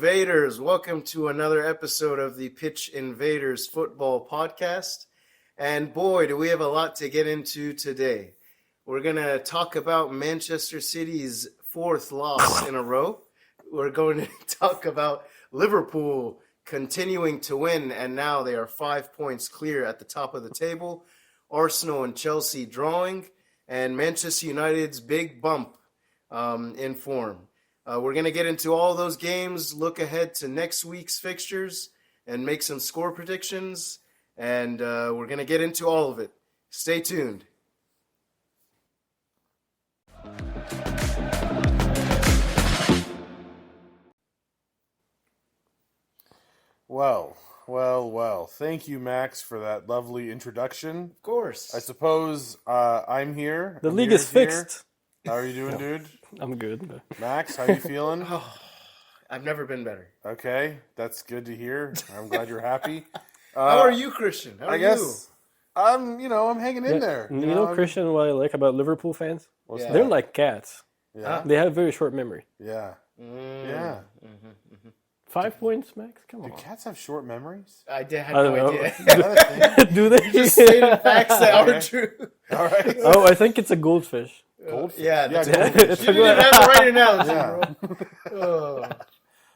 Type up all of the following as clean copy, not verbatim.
Invaders. Welcome to another episode of the Pitch Invaders football podcast. And boy, do we have a lot to get into today. We're going to talk about Manchester City's fourth loss in a row. We're going to talk about Liverpool continuing to win, and now they are 5 points clear at the top of the table. Arsenal and Chelsea drawing, and Manchester United's big bump in form. We're going to get into all those games, look ahead to next week's fixtures, and make some score predictions. And we're going to get into all of it. Stay tuned. Well. Thank you, Max, for that lovely introduction. Of course. I suppose I'm here. The league is fixed. How are you doing, dude? I'm good. Max, how you feeling? I've never been better. Okay, that's good to hear. I'm glad you're happy. How are you, Christian? How are I guess I'm hanging in there. You know, Christian, what I like about Liverpool fans? What's They're like cats. Yeah. They have very short memory. Yeah. Yeah. 5 points, Max? Come Do on. cats have short memories? I had I don't no know. idea. Do they? You just stated facts that aren't true. All right. Oh, I think it's a goldfish. Goldfish. Yeah, that's goldfish. It's you didn't have the right analogy, Yeah. bro. Oh.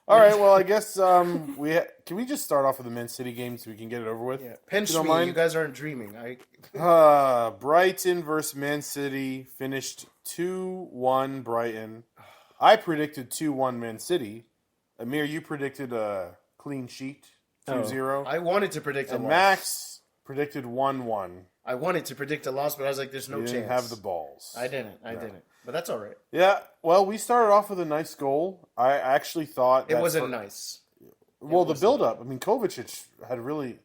All right. Well, I guess can we just start off with the Man City game so we can get it over with? Yeah. Pinch You don't me. mind? You guys aren't dreaming. Brighton versus Man City finished 2-1 Brighton. I predicted 2-1 Man City. Amir, you predicted a clean sheet, 2-0. I wanted to predict a And loss. Max predicted 1-1. I wanted to predict a loss, but I was like, there's no You chance. didn't have the balls. I didn't. But that's all right. Yeah, well, we started off with a nice goal. I actually thought It wasn't nice. Well, the build-up. I mean, Kovacic had really,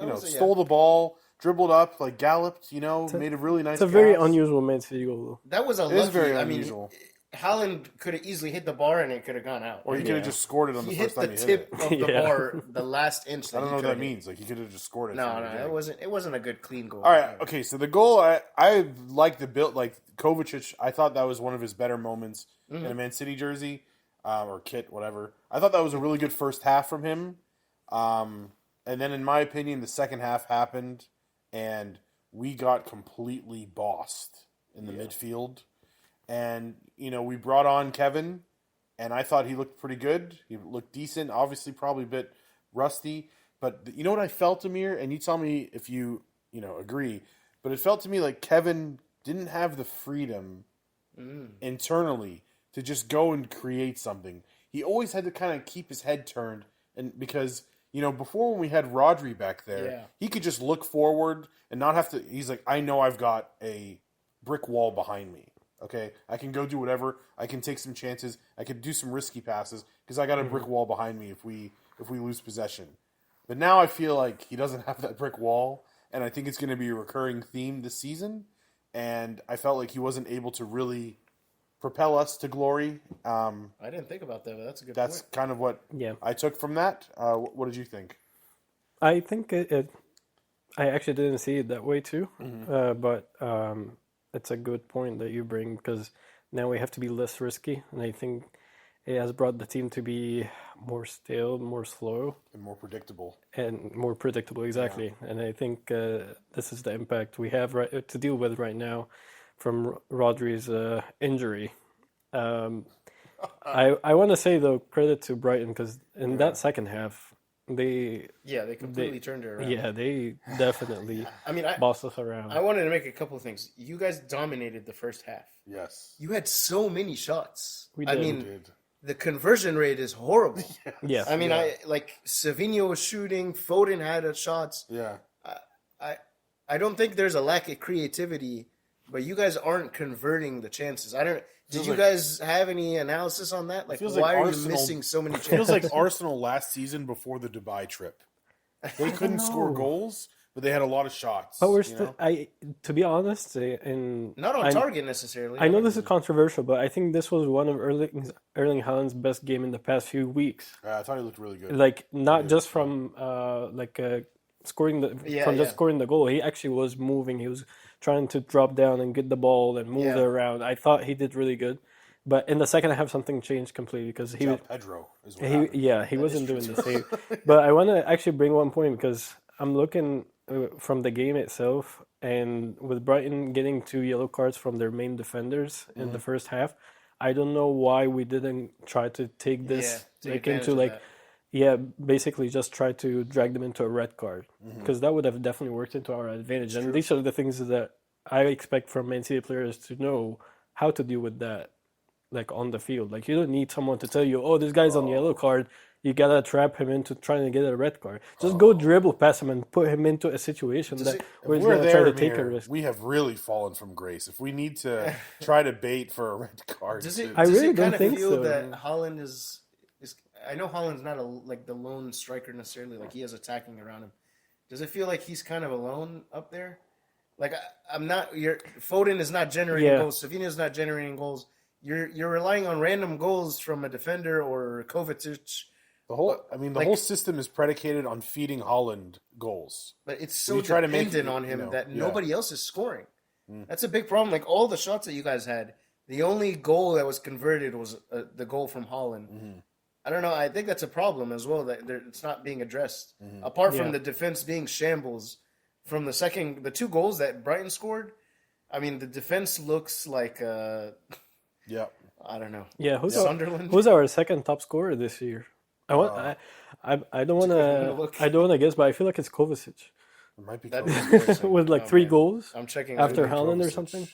was stole the ball, dribbled up, like galloped, made a really nice It's a very pass. unusual Man City goal, though. That was a It lucky. is very I unusual. mean, Haaland could have easily hit the bar and it could have gone out. Or he could have just scored it on He the hit first the time he hit tip it. of the Yeah. bar, the last inch. I don't know what he that could have means. Like, he could have just scored it. No, it wasn't a good clean goal. All right, okay, so the goal, I like the build, like Kovacic, I thought that was one of his better moments in a Man City jersey, or kit, whatever. I thought that was a really good first half from him. And then, in my opinion, the second half happened, and we got completely bossed in the midfield. And, we brought on Kevin, and I thought he looked pretty good. He looked decent, obviously probably a bit rusty. But you know what I felt, Amir? And you tell me if you, agree. But it felt to me like Kevin didn't have the freedom internally to just go and create something. He always had to kind of keep his head turned, and because before when we had Rodri back there, he could just look forward and not have to. He's like, I know I've got a brick wall behind me. Okay, I can go do whatever. I can take some chances. I can do some risky passes because I got a brick wall behind me if we lose possession. But now I feel like he doesn't have that brick wall, and I think it's going to be a recurring theme this season. And I felt like he wasn't able to really propel us to glory. I didn't think about that, but that's a good That's point. kind of what I took from that. What did you think? I think I actually didn't see it that way, too. But it's a good point that you bring, because now we have to be less risky. And I think it has brought the team to be more stale, more slow. And more predictable. Exactly. Yeah. And I think this is the impact we have to deal with right now from Rodri's injury. I want to say, though, credit to Brighton, because in that second half, they completely turned it around. Yeah, they definitely bossed us around. I wanted to make a couple of things. You guys dominated the first half. Yes. You had so many shots. We did. I mean, the conversion rate is horrible. Yes. I mean, Savinho was shooting, Foden had shots. Yeah. I don't think there's a lack of creativity, but you guys aren't converting the chances. Did you guys have any analysis on that? Like, why are you missing so many chances? It feels like Arsenal last season before the Dubai trip. They couldn't score goals, but they had a lot of shots. But we're still, to be honest, not on target necessarily. I know this is controversial, but I think this was one of Erling Haaland's best game in the past few weeks. I thought he looked really good. Like, not just from scoring the goal. He actually was moving. He was trying to drop down and get the ball and move it around. I thought he did really good. But in the second half, something changed completely because Pedro is what happened. he wasn't doing the same. But I want to actually bring one point because I'm looking from the game itself, and with Brighton getting 2 yellow cards from their main defenders in the first half, I don't know why we didn't try to take this basically just try to drag them into a red card because that would have definitely worked into our advantage. And these are the things that I expect from Man City players to know how to deal with that. Like on the field, like you don't need someone to tell you, "Oh, this guy's on yellow card." You gotta trap him into trying to get a red card. Just go dribble past him and put him into a situation where he's gonna try to take a risk. We have really fallen from grace. If we need to try to bait for a red card, I really don't kind of think feel so. that Haaland is. I know Haaland's not like the lone striker necessarily. Like he has attacking around him. Does it feel like he's kind of alone up there? Like I'm not. Foden is not generating goals. Savinho's not generating goals. You're relying on random goals from a defender or Kovacic. The whole system is predicated on feeding Haaland goals. But it's so dependent on him that nobody else is scoring. That's a big problem. Like all the shots that you guys had, the only goal that was converted was the goal from Haaland. I don't know. I think that's a problem as well that it's not being addressed. Apart from the defense being shambles, from the 2 goals that Brighton scored, I mean the defense looks like. Yeah, I don't know. Yeah, Sunderland? Who's our second top scorer this year? I don't want to guess, but I feel like it's Kovacic. It might be with like 3 goals. I'm checking after Haaland or something.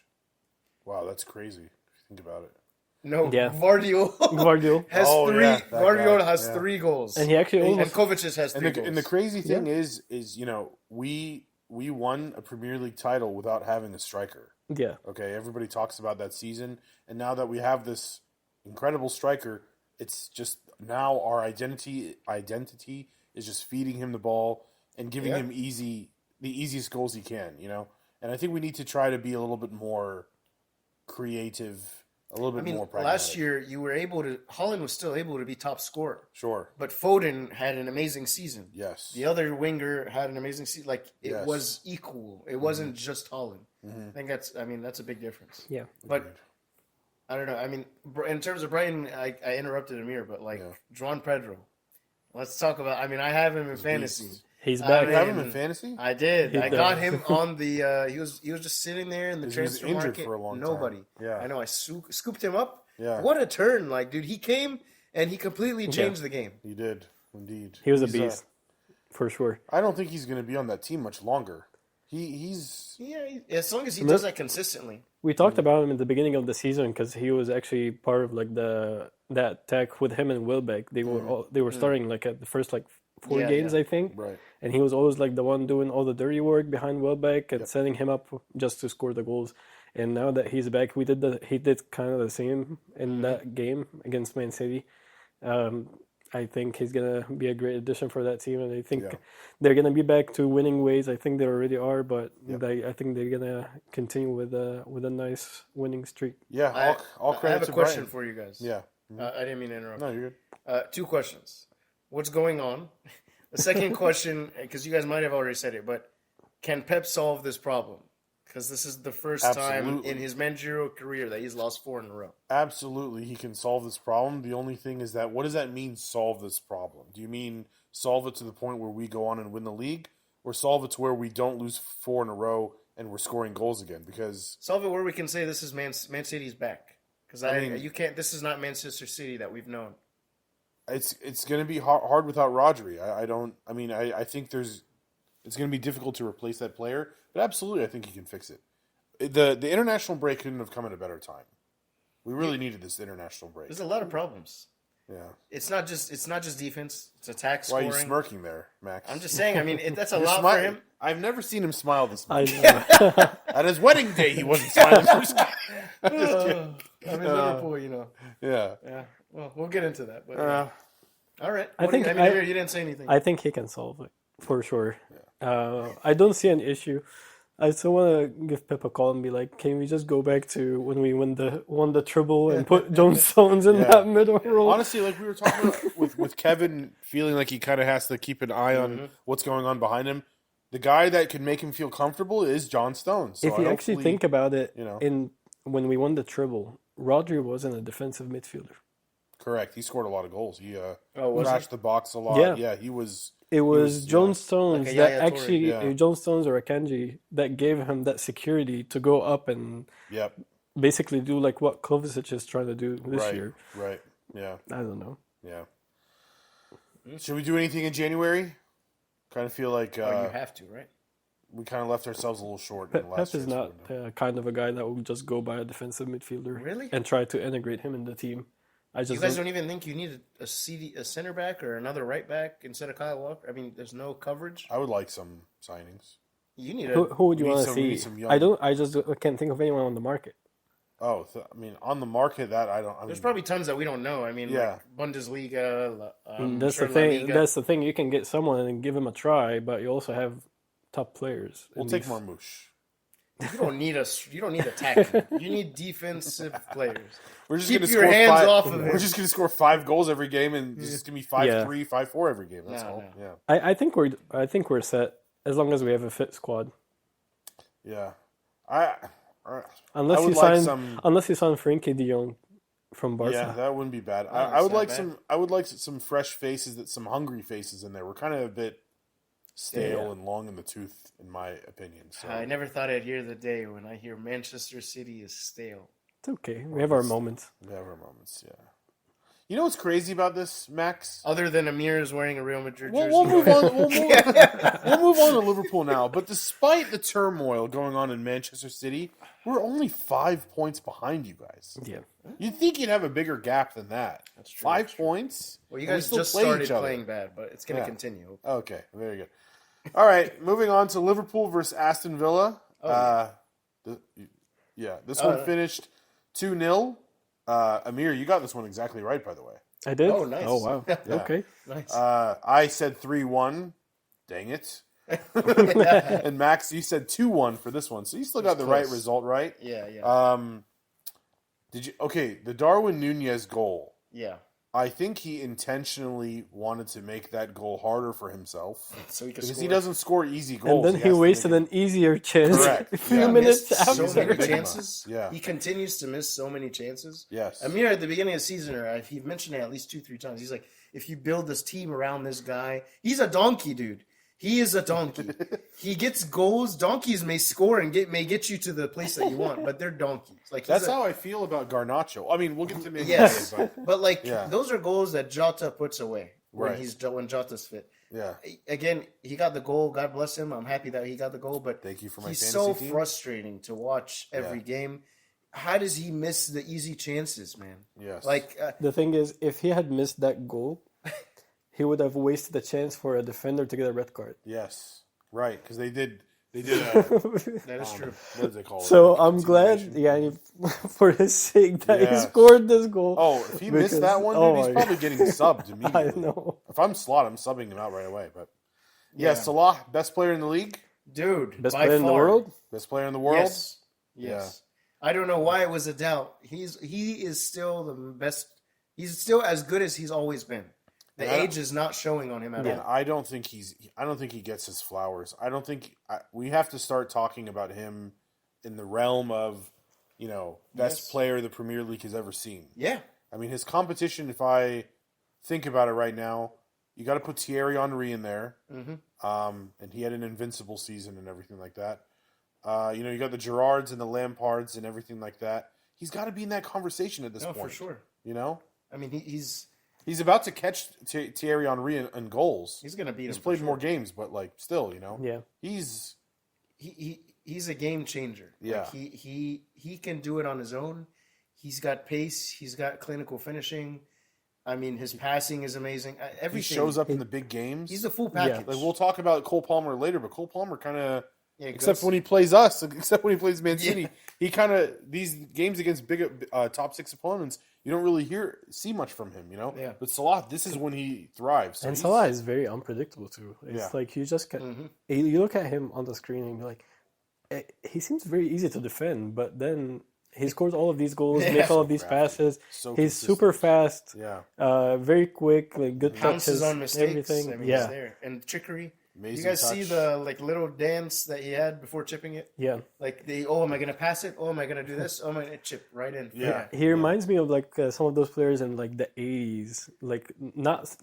Wow, that's crazy. If you think about it. No, Guardiola has three. Guardiola has 3 goals, and he actually and Kovacic has 3 goals. And the crazy thing is we won a Premier League title without having a striker. Yeah. Okay, everybody talks about that season, and now that we have this incredible striker, it's just now our identity is just feeding him the ball and giving him the easiest goals he can, And I think we need to try to be a little bit more creative, a little bit more pragmatic. Last year Haaland was still able to be top scorer. Sure. But Foden had an amazing season. Yes. The other winger had an amazing season. Like it was equal. It wasn't just Haaland. I think that's a big difference. Yeah. But I don't know. I mean, in terms of Brighton, I interrupted Amir, but João Pedro. Let's talk about. I mean, I have him in fantasy. He's back. You have him in fantasy? I did. I got him on the. He was just sitting there in the transfer he was injured market. For a long Nobody. Time. Yeah. I know. I scooped him up. Yeah. What a turn! Like, dude, he came and he completely changed the game. He did indeed. He was a beast, for sure. I don't think he's going to be on that team much longer. He's as long as he does that consistently. We talked about him in the beginning of the season because he was actually part of like that tag with him and Wilbeck. They were starting like at the first 4 games, I think. Right. And he was always like the one doing all the dirty work behind Welbeck and setting him up just to score the goals. And now that he's back, he did kind of the same in that game against Man City. I think he's gonna be a great addition for that team, and I think they're gonna be back to winning ways. I think they already are, but I think they're gonna continue with a nice winning streak. Yeah, all credit to I have a question Brighton. for you guys. Yeah, I didn't mean to interrupt. No, you're good. 2 questions. What's going on? The second question, because you guys might have already said it, but can Pep solve this problem? Because this is the first time in his managerial career that he's lost 4 in a row. Absolutely, he can solve this problem. The only thing is that, what does that mean, solve this problem? Do you mean solve it to the point where we go on and win the league? Or solve it to where we don't lose 4 in a row and we're scoring goals again? Because solve it where we can say this is Man City's back. Because you can't. This is not Manchester City that we've known. It's going to be hard without Rodri. I think it's going to be difficult to replace that player, but absolutely I think he can fix it. The international break couldn't have come at a better time. We really needed this international break. There's a lot of problems. Yeah. It's not just defense, it's attack scoring. Why are you smirking there, Max? I'm just saying, that's a lot for him. I've never seen him smile this much. I At his wedding day, he wasn't smiling. I'm in Liverpool, Yeah. Yeah. Well, we'll get into that. But, all right. I think you didn't say anything. I think he can solve it for sure. I don't see an issue. I still want to give Pep a call and be like, can we just go back to when we won the treble and put John Stones in that middle role? Honestly, like we were talking about with Kevin feeling like he kind of has to keep an eye on what's going on behind him. The guy that can make him feel comfortable is John Stones. So if you actually think about it, when we won the treble, Rodri wasn't a defensive midfielder. Correct. He scored a lot of goals. He was crashed the box a lot. Yeah. Yeah, he was. It was John Stones Like a that Yaya Toure. actually, Yeah. John Stones or Akanji, that gave him that security to go up and Yep. basically do like what Kovacic is trying to do this Right. year. Right. Yeah. I don't know. Yeah. Should we do anything in January? Kind of feel like you have to, right? we kind of left ourselves a little short in the last Pep is transfer not window. kind of a guy that will just go by a defensive midfielder Really? and try to integrate him in the team. I You just guys don't even think you need a center back or another right back instead of Kyle Walker? I mean, there's no coverage. I would like some signings. You need Who would you we need want to some- we see? need some young- I just can't think of anyone on the market. Oh, I mean, on the market, that I don't. I There's mean, probably tons that we don't know. I mean, Yeah. like Bundesliga. That's sure the La thing. Liga. That's the thing. You can get someone and give him a try, but you also have top players. we'll in take these- Marmouche. You don't need attacking. You need defensive players. We're just Keep going to your score hands five. off of We're him. just going to score 5 goals every game, and it's just going to be 5-3, 5-4 every game. That's No, all. no. Yeah, I think we're set as long as we have a fit squad. yeah. Unless I you would sign, like some. unless you sign Frenkie De Jong from Barca. Yeah, that wouldn't be bad. No, I would it's not like bad. some. I would like some fresh faces, some hungry faces in there. We're kind of a bit stale Yeah. and long in the tooth, in my opinion. So I never thought I'd hear the day when I hear Manchester City is stale. It's okay. We have our moments. we have our moments. Yeah. You know what's crazy about this, Max? Other than Amir is wearing a Real Madrid jersey. We'll move on. We'll move on to Liverpool now. But despite the turmoil going on in Manchester City, we're only 5 points behind you guys. Yeah. You'd think you'd have a bigger gap than that. That's true, 5 that's true. points. Well, you and we guys still just play started each other. playing bad, but it's going to Yeah. continue. Okay, very good. All right, moving on to Liverpool versus Aston Villa. This one finished 2-0. Amir, you got this one exactly right, by the way. I did. Oh, nice. Oh, wow. Okay. Nice. I said 3-1. Dang it. And Max, you said 2-1 for this one, so you still got the right close. result, right? Yeah. The Darwin Nunez goal. Yeah. I think he intentionally wanted to make that goal harder for himself So he could because score. he doesn't score easy goals. And then he has to wasted make an easier chance Correct. a few Yeah. minutes missed after. so many Big chances. Yeah. He continues to miss so many chances. Yes. Amir at the beginning of the season, or he mentioned it at least 2-3 times. He's like, if you build this team around this guy, he's a donkey, dude. He is a donkey. He gets goals. Donkeys may score and may get you to the place that you want, but they're donkeys. Like That's how I feel about Garnacho. I mean, we'll get to Man Yes, United, but but like Yeah. those are goals that Jota puts away when Right. when Jota's fit. yeah. Again, he got the goal. God bless him. I'm happy that he got the goal. But Thank you for my he's fantasy so team. frustrating to watch every game. How does he miss the easy chances, man? Yes. Like The thing is, if he had missed that goal, he would have wasted a chance for a defender to get a red card. Yes. Right, because they did. that is true. What did they call it? So I'm glad, for his sake, that he Yeah. scored this goal. Oh, if he missed Because- that one, dude, oh he's my probably getting subbed immediately. I know. If I'm Slot, I'm subbing him out right away. But Yeah. Salah, best player in the league, Dude, Best by player in the far. world? best player in the world. Yes. I don't know why it was a doubt. He is still the best. He's still as good as he's always been. The Yeah. age is not showing on him at And all. I don't think he gets his flowers. I don't think we have to start talking about him in the realm of, best Yes. player the Premier League has ever seen. Yeah. I mean, his competition, if I think about it right now, you got to put Thierry Henry in there. Mm-hmm. And he had an invincible season and everything like that. You got the Gerrards and the Lampards and everything like that. He's got to be in that conversation at this No, point. for sure. I mean, He's about to catch Thierry Henry in goals. he's going to beat him. He's for played sure. more games, but still, Yeah. he's He's a game changer. Yeah. Like he can do it on his own. He's got pace. He's got clinical finishing. I mean, his passing is amazing. he Everything. shows up in the big games. He's a full package. Like we'll talk about Cole Palmer later, but Cole Palmer kind of, Yeah, except when he plays us, except when he plays Man City, he kind of these games against big top 6 opponents, you don't really see much from him, Yeah. But Salah, this is when he thrives. So And he's- Salah is very unpredictable too. It's Yeah. like you just Mm-hmm. you look at him on the screen and you're like, he seems very easy to defend, but then he scores all of these goals, makes all of these crafty. passes. So He's consistent. super fast, Yeah. very quick, like good pounces touches, on mistakes. everything. I mean, yeah, he's there. And trickery. Amazing You guys touch. see the little dance that he had before chipping it? Yeah. Like am I gonna pass it? Oh, am I gonna do this? Oh, am I gonna chip right in? Yeah. He reminds me of some of those players in the 80s. Not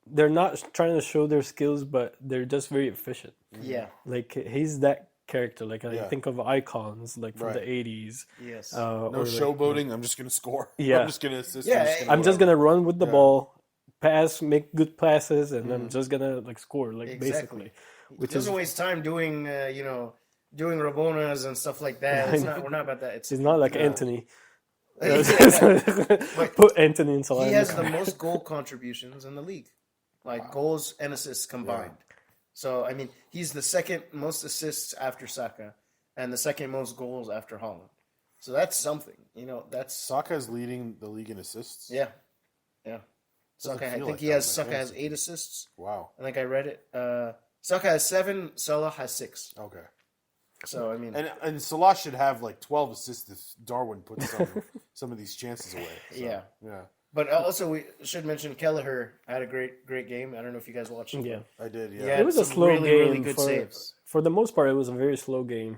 they're not trying to show their skills, but they're just very efficient. Yeah. He's that character. I Yeah. think of icons from Right. the 80s. Yes. No or showboating. I'm just gonna score. Yeah. I'm just gonna assist. Yeah, I'm just gonna run with the Yeah. ball, pass, make good passes, and I'm just gonna score. Basically, He doesn't waste time doing doing Rabonas and stuff like that. We're not about that. he's not like Anthony. But Put Anthony in Salah. he has the most goal contributions in the league, goals and assists combined. So I mean, he's the second most assists after Saka, and the second most goals after Haaland. So that's something. That's Saka is leading the league in assists. yeah. Doesn't Saka, I feel think like that, Saka like has fancy. 8 assists. Wow. I think I read it. Saka has 7. Salah has 6. Okay. So I mean, And Salah should have 12 assists if Darwin puts some of these chances away. So, Yeah. Yeah. but also we should mention Kelleher had a great game. I don't know if you guys watched it. Yeah, I did. Yeah. Yeah. it was a some slow really, game. really good for, saves. for the most part, it was a very slow game.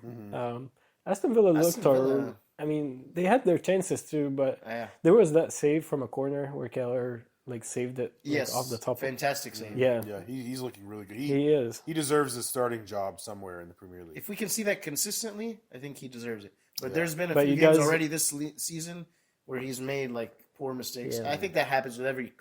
Aston Villa looked. Villa- I mean, they had their chances too, but Yeah. there was that save from a corner where Keller saved it Yes. off the top. Fantastic save. Yeah, Yeah. He's looking really good. he is. He deserves a starting job somewhere in the Premier League. If we can see that consistently, I think he deserves it. But there's been a But few you games guys- already this season where he's made poor mistakes. Yeah. I think that happens with every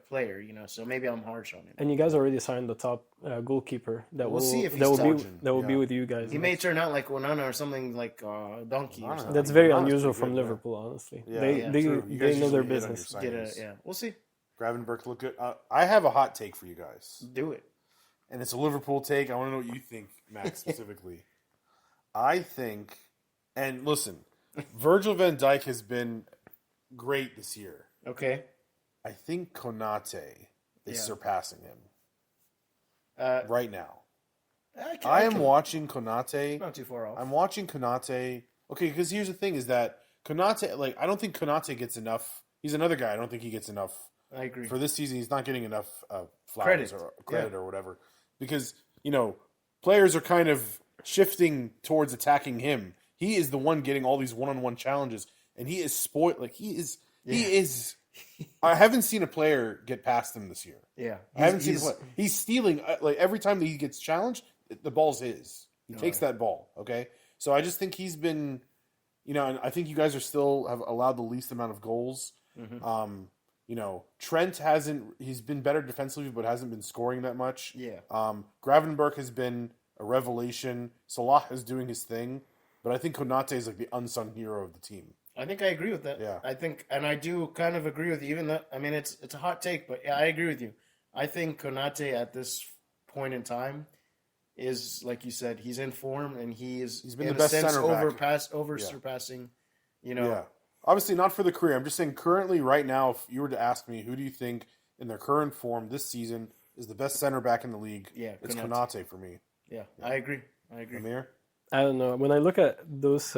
player, So maybe I'm harsh on him. And you guys already signed the top goalkeeper. That We'll will see if he's that will top. be Yeah. with you guys. He may turn out like Onana or something like Donkey or Onana. something. That's very Onana's unusual pretty from good, yeah. Liverpool, honestly. Yeah, they yeah, they, true. You they guys know their usually hit on your business. signings. We'll see. Gravenberch looked good. I have a hot take for you guys. Do it. And it's a Liverpool take. I want to know what you think, Max, specifically. I think, and listen, Virgil van Dijk has been great this year. Okay. I think Konate is Yeah. surpassing him right now. I am watching Konate. not too far off. I'm watching Konate. Okay, because here's the thing: is that Konate? I don't think Konate gets enough. He's another guy. I don't think he gets enough I agree. for this season. He's not getting enough flowers Credit. or credit or whatever, because players are kind of shifting towards attacking him. He is the one getting all these one-on-one challenges, and he is spoiled. He is. I haven't seen a player get past him this year. Yeah. I haven't seen a player. He's stealing. Every time that he gets challenged, the ball's his. He takes that ball. Okay, so I just think he's been, and I think you guys are still have allowed the least amount of goals. Trent hasn't. He's been better defensively, but hasn't been scoring that much. Yeah. Gravenberch has been a revelation. Salah is doing his thing, but I think Konate is the unsung hero of the team. I think I agree with that. Yeah. I think, and I do kind of agree with you. Even that, I mean, it's a hot take, but yeah, I agree with you. I think Konate at this point in time is, like you said, he's in form and he's been in the best a sense center back. surpassing. Yeah. Obviously not for the career. I'm just saying currently, right now, if you were to ask me, who do you think in their current form this season is the best center back in the league? Yeah, it's Konate. Konate for me. Yeah, I agree. Amir? I don't know. When I look at those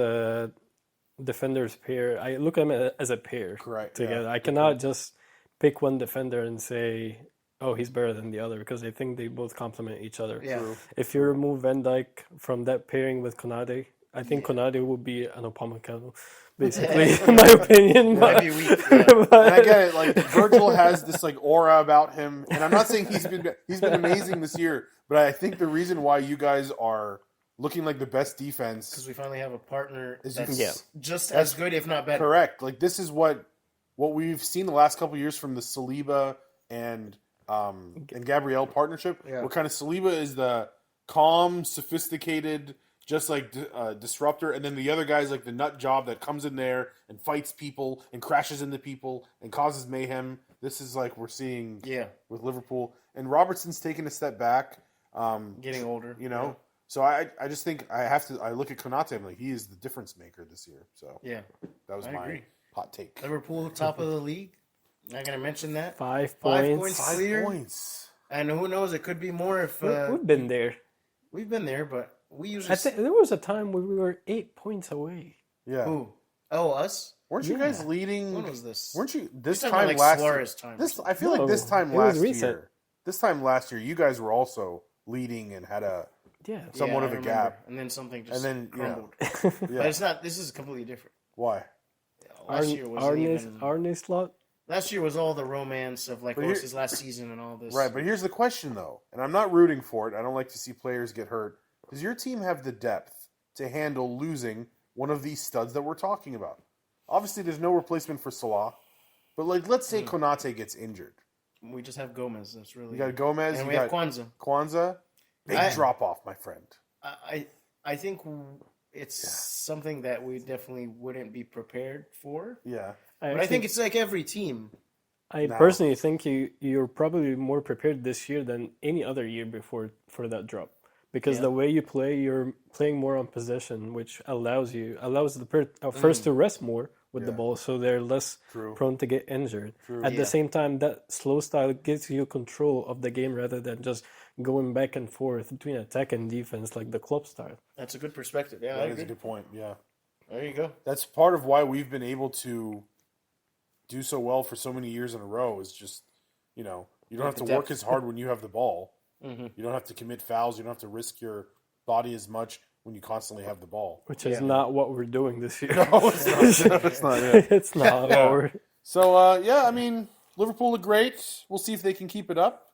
defenders pair, I look at them as a pair Correct. together. Yeah. I cannot just pick one defender and say, oh, he's better than the other, because I think they both complement each other. Yeah. True. If you remove Van Dijk from that pairing with Konate, I think Konate would be an Upamecano, basically, in my opinion. Might be weak. Yeah. And I get it. Virgil has this aura about him, and I'm not saying he's been amazing this year, but I think the reason why you guys are looking like the best defense Because we finally have a partner Is that's Yeah. just as good, if not better. correct. This is what we've seen the last couple of years from the Saliba and Gabrielle partnership. Yeah. Where kind of Saliba is the calm, sophisticated, just disruptor, and then the other guy's the nut job that comes in there and fights people and crashes into people and causes mayhem. This is we're seeing with Liverpool, and Robertson's taking a step back. Getting older. Yeah. So I just think I look at Konate, I'm he is the difference maker this year. So Yeah. that was I my agree. hot take. Liverpool, top of the league. Not going to mention that. 5 5 points. points. Clear. 5 points. And who knows, it could be more if We've been there. we've been there, but we usually... I think there was a time where we were 8 points away. Yeah. Who? Oh, us? Weren't you guys leading? When was this? Weren't you this You're talking time about last Suarez year? time or This something. I feel No, like this time it was last recent. year. This time last year, you guys were also leading and had a Yeah. somewhat Yeah, of I a remember. gap. And then something just And then, crumbled. Yeah. But it's not. This is completely different. Why? Last year wasn't even. Arne slot. Last year was all the romance of like, But it's his last season and all this. Right, but here's the question, though, and I'm not rooting for it. I don't like to see players get hurt. Does your team have the depth to handle losing one of these studs that we're talking about? Obviously, there's no replacement for Salah, but like, let's say Konate gets injured. We just have Gomez. That's really. You got Gomez, and you we got have Kwanzaa. Kwanzaa. Big drop off, my friend. I think it's something that we definitely wouldn't be prepared for. Yeah. But I think it's like every team. I personally think you're probably more prepared this year than any other year before for that drop, because the way you play, you're playing more on possession, which allows the first to rest more with the ball, so they're less prone to get injured. At the same time, that slow style gives you control of the game rather than just going back and forth between attack and defense like the club style. That's a good perspective. Yeah, That is a good point. Yeah. There you go. That's part of why we've been able to do so well for so many years in a row is just, you don't have to work as hard when you have the ball. Mm-hmm. You don't have to commit fouls. You don't have to risk your body as much when you constantly have the ball. Which is not what we're doing this year. No, it's not. It's not. Yeah. It's not. Yeah. So, I mean, Liverpool look great. We'll see if they can keep it up.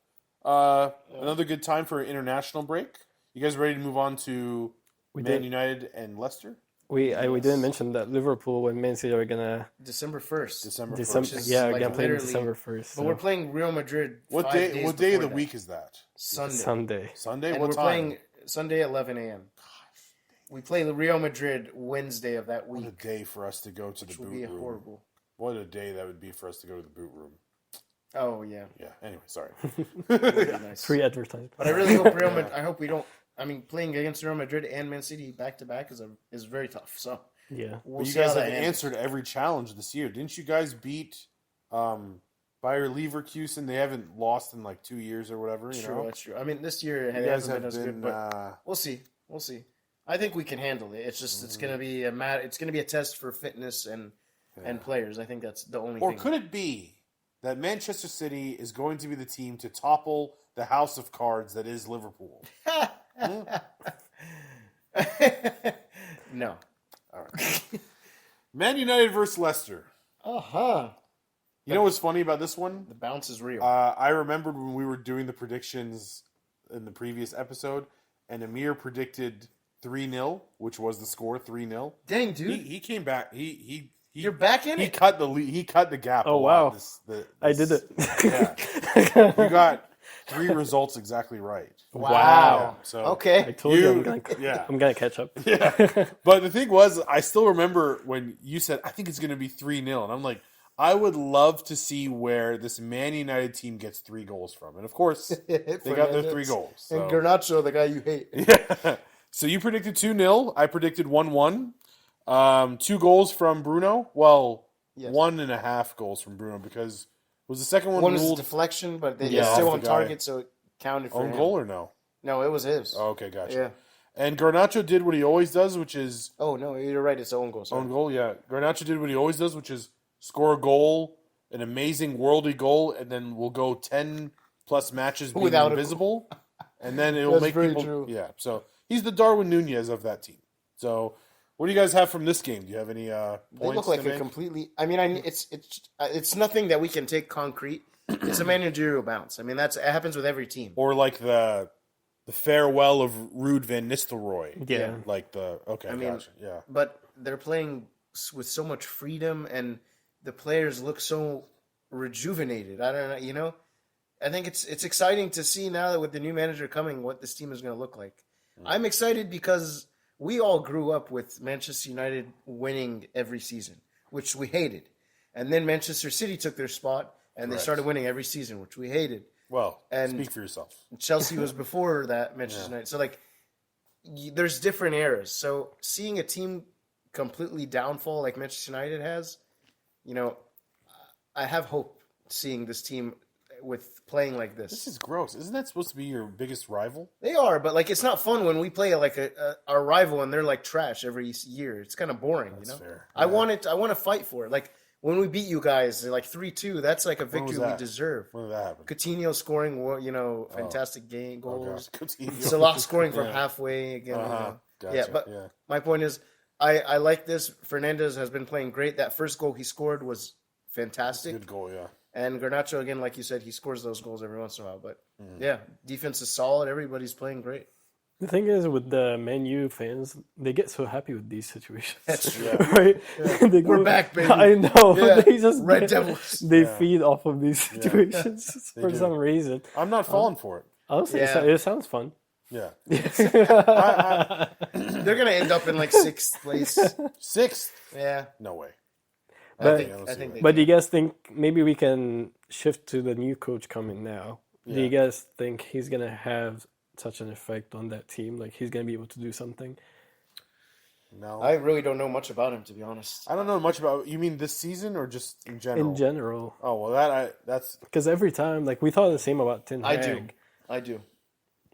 Another good time for an international break. You guys ready to move on to Man United and Leicester? We didn't mention that Liverpool and Man City are gonna December 1st. December 1st. Yeah, we're like gonna play literally- December 1st. But we're playing Real Madrid. What 5 day? days What day of before the that. week is that? Sunday. Sunday. And What we're time? playing Sunday at 11 a.m. We play the Real Madrid Wednesday of that What a week. day for us to go to the Which will boot be room. horrible. What a day that would be for us to go to the boot room. Oh yeah. Yeah. Anyway, sorry. Nice. free advertisement. But I really hope Real Madrid. I hope we don't. I mean, playing against Real Madrid and Man City back to back is very tough. So Yeah. we'll But you see how guys that have ends. answered every challenge this year. Didn't you guys beat Bayer Leverkusen? They haven't lost in like 2 years or whatever. You True, know, that's true. I mean, this year you it guys hasn't have been as been. good, but we'll see. We'll see. I think we can handle it. It's just it's gonna be It's gonna be a test for fitness and players. I think that's the only. Or thing. could it be that Manchester City is going to be the team to topple the house of cards that is Liverpool? No. All right. Man United versus Leicester. You know what's funny about this one? The bounce is real. I remembered when we were doing the predictions in the previous episode, and Amir predicted 3-0, which was the score, 3-0. Dang, dude. He came back. He You're back in he it? cut the lead. He cut the gap. Oh, a lot wow. this- I did it. Yeah, you got 3 results exactly right. Wow. So I Okay. told you, yeah. I'm gonna catch up. Yeah. But the thing was, I still remember when you said, I think it's going to be 3-0. And I'm like, I would love to see where this Man United team gets 3 goals from. And of course, they got their 3 goals. And So. Garnacho, the guy you hate. Yeah. So you predicted 2-0. I predicted 1-1. 2 goals from Bruno. Well, Yes. 1.5 goals from Bruno because was the second one One was a ruled deflection, but it's Yeah, still off on the guy. target, so it counted for own him. goal or no? No, it was his. Oh, okay, gotcha. Yeah. And Garnacho did what he always does, which is Oh, no, you're right. It's own goal. Sorry. own goal. Yeah, Garnacho did what he always does, which is score a goal, an amazing worldly goal, and then we'll go 10 plus matches being Without a invisible, and then it'll That's make very people. true. Yeah, so he's the Darwin Nunez of that team. So, what do you guys have from this game? Do you have any points? They look like to a make? completely. I mean, it's nothing that we can take concrete. It's a managerial bounce. I mean, it happens with every team. Or like the farewell of Ruud van Nistelrooy. Yeah. Like the I mean, gotcha. Yeah. But they're playing with so much freedom, and the players look so rejuvenated. I don't know. I think it's exciting to see now that with the new manager coming, what this team is going to look like. I'm excited because we all grew up with Manchester United winning every season, which we hated. And then Manchester City took their spot, and they Correct. started winning every season, which we hated. Well, And- speak for yourself. Chelsea was before that, Manchester United. So, there's different eras. So, seeing a team completely downfall like Manchester United has, I have hope seeing this team with playing like this. This is gross. Isn't that supposed to be your biggest rival? They are, but it's not fun when we play our rival and they're like trash every year. It's kind of boring, That's fair. I want to fight for it. Like when we beat you guys like 3-2, that's like a When was victory we that? deserve. When did that happen? Coutinho scoring, fantastic game goals. Coutinho. Salah scoring from Yeah. halfway again. Gotcha. Yeah, but my point is, I like this. Fernandez has been playing great. That first goal he scored was fantastic. Good goal, yeah. And Garnacho, again, like you said, he scores those goals every once in a while. But yeah, defense is solid. Everybody's playing great. The thing is, with the Man U fans, they get so happy with these situations. That's true. Right? Yeah. They We're back, baby. I know. Yeah. They just Red Devils. They feed off of these situations They for do. some reason. I'm not falling for it. Honestly, Yeah. it sounds fun. Yeah. They're going to end up in like 6th place. 6th? Yeah. No way. But- I think they But do can. you guys think maybe we can shift to the new coach coming now? Do you guys think he's gonna have such an effect on that team? Like he's gonna be able to do something? No. I really don't know much about him, to be honest. I don't know much about. You mean this season or just in general? In general, Oh well, that's because every time, like we thought the same about Ten Hag. I do.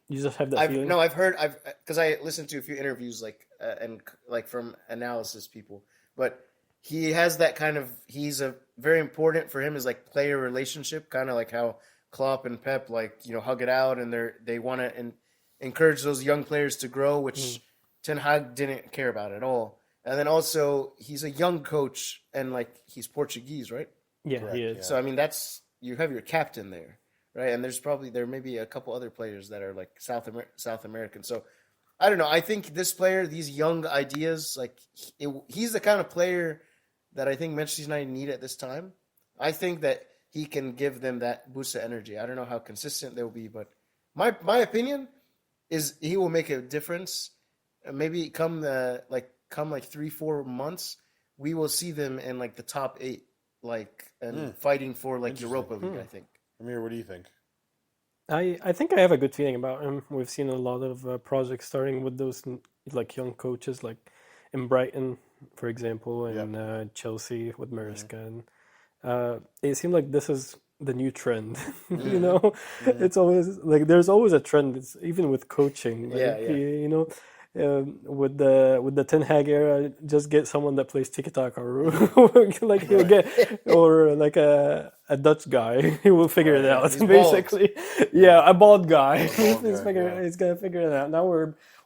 You just have that feeling. I've heard, because I listened to a few interviews, and from analysis people, but he has that kind of, he's a very important for him is like player relationship, kind of like how Klopp and Pep hug it out, and they want to encourage those young players to grow, which Ten Hag didn't care about at all. And then also he's a young coach, and he's Portuguese, right? Yeah, Correct, he is. yeah. So I mean, you have your captain there, right? And there may be a couple other players that are like South American. So I don't know. I think this player, these young ideas, he's the kind of player that I think Manchester United need at this time. I think that he can give them that boost of energy. I don't know how consistent they'll be, but my opinion is he will make a difference. Maybe come 3-4 months, we will see them in the top 8, fighting for Europa League. I think. Amir, what do you think? I think I have a good feeling about him. We've seen a lot of projects starting with those young coaches, like in Brighton, for example, and Chelsea with Maresca. And it seemed like this is the new trend. It's always there's always a trend. It's even with coaching. With the Ten Hag era, just get someone that plays tiki taka, or he'll get, or like a Dutch guy. He will figure it out. He's Basically, a bald guy. He's guy, He's gonna figure it out. Now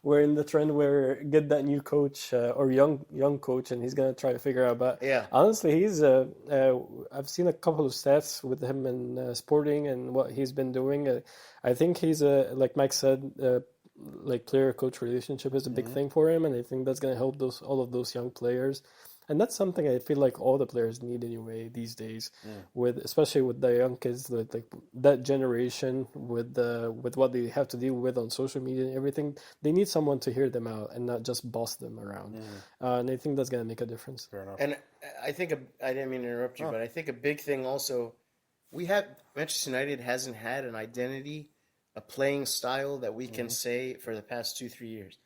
we're in the trend where get that new coach or young coach, and he's gonna try to figure out. But honestly, he's I've seen a couple of stats with him in Sporting and what he's been doing. I think he's like Mike said. Player-coach relationship is a big thing for him, and I think that's going to help all of those young players. And that's something I feel like all the players need anyway these days, especially with the young kids, that generation, with what they have to deal with on social media and everything. They need someone to hear them out and not just boss them around. And I think that's going to make a difference. Fair enough. And I think I didn't mean to interrupt you, but I think a big thing also, Manchester United hasn't had an identity, a playing style that we can say for the past 2-3 years.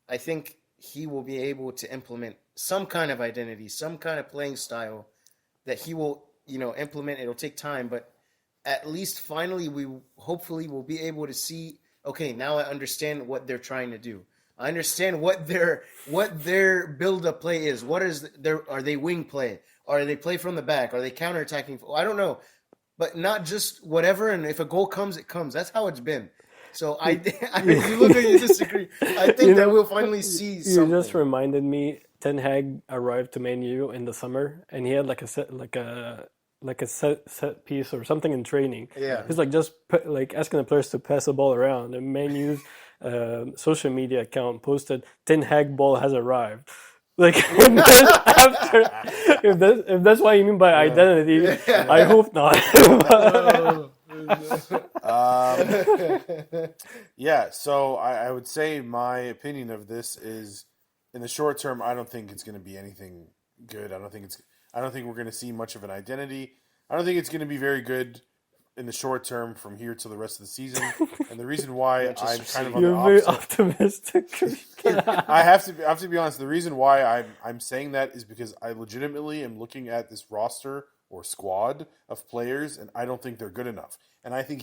I think he will be able to implement some kind of identity, some kind of playing style that he will, implement. It'll take time, but at least finally we hopefully will be able to see, okay, now I understand what they're trying to do. I understand what their build-up play is. Are they wing play? Are they play from the back? Are they counterattacking? I don't know. But not just whatever, and if a goal comes, it comes. That's how it's been. So you look at you disagree. I think that we'll finally see something. You just reminded me. Ten Hag arrived to Man U in the summer, and he had a set piece or something in training. Yeah, he's asking the players to pass the ball around. And Man U's social media account posted, "Ten Hag ball has arrived." After, if that's what you mean by identity, I hope not. So I would say my opinion of this is, in the short term, I don't think it's going to be anything good. I don't think we're going to see much of an identity. I don't think it's going to be very good in the short term from here till the rest of the season. And the reason why I'm kind of on the opposite. You're very optimistic. I have to be honest. The reason why I'm saying that is because I legitimately am looking at this roster or squad of players, and I don't think they're good enough. And I think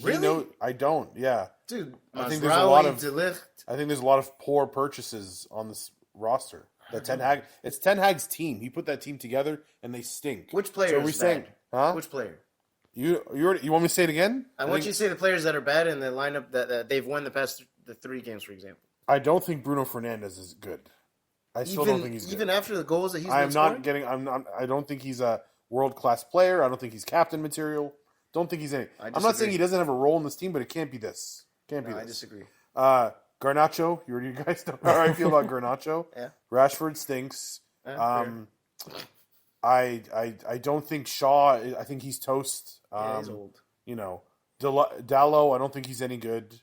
I don't. Yeah, dude. I think there's a lot of De Ligt. I think there's a lot of poor purchases on this roster. That Ten Hag. It's Ten Hag's team. He put that team together, and they stink. Which player So is we bad? saying, huh? Which player? You want me to say it again? I want you to say the players that are bad in the lineup that they've won the 3 games, for example. I don't think Bruno Fernandes is good. I still don't think he's good. Even after the goals that he's I'm been not scoring? getting. I'm not. I don't think he's a world-class player. I don't think he's captain material. Don't think he's any. I'm not saying disagree. he doesn't have a role in this team, but it can't be this. Can't be No, this. I disagree. Garnacho. You guys know how I feel about Garnacho. Yeah. Rashford stinks. Fair. I don't think Shaw. I think he's toast. Yeah, he's old. You know, Dallo. I don't think he's any good.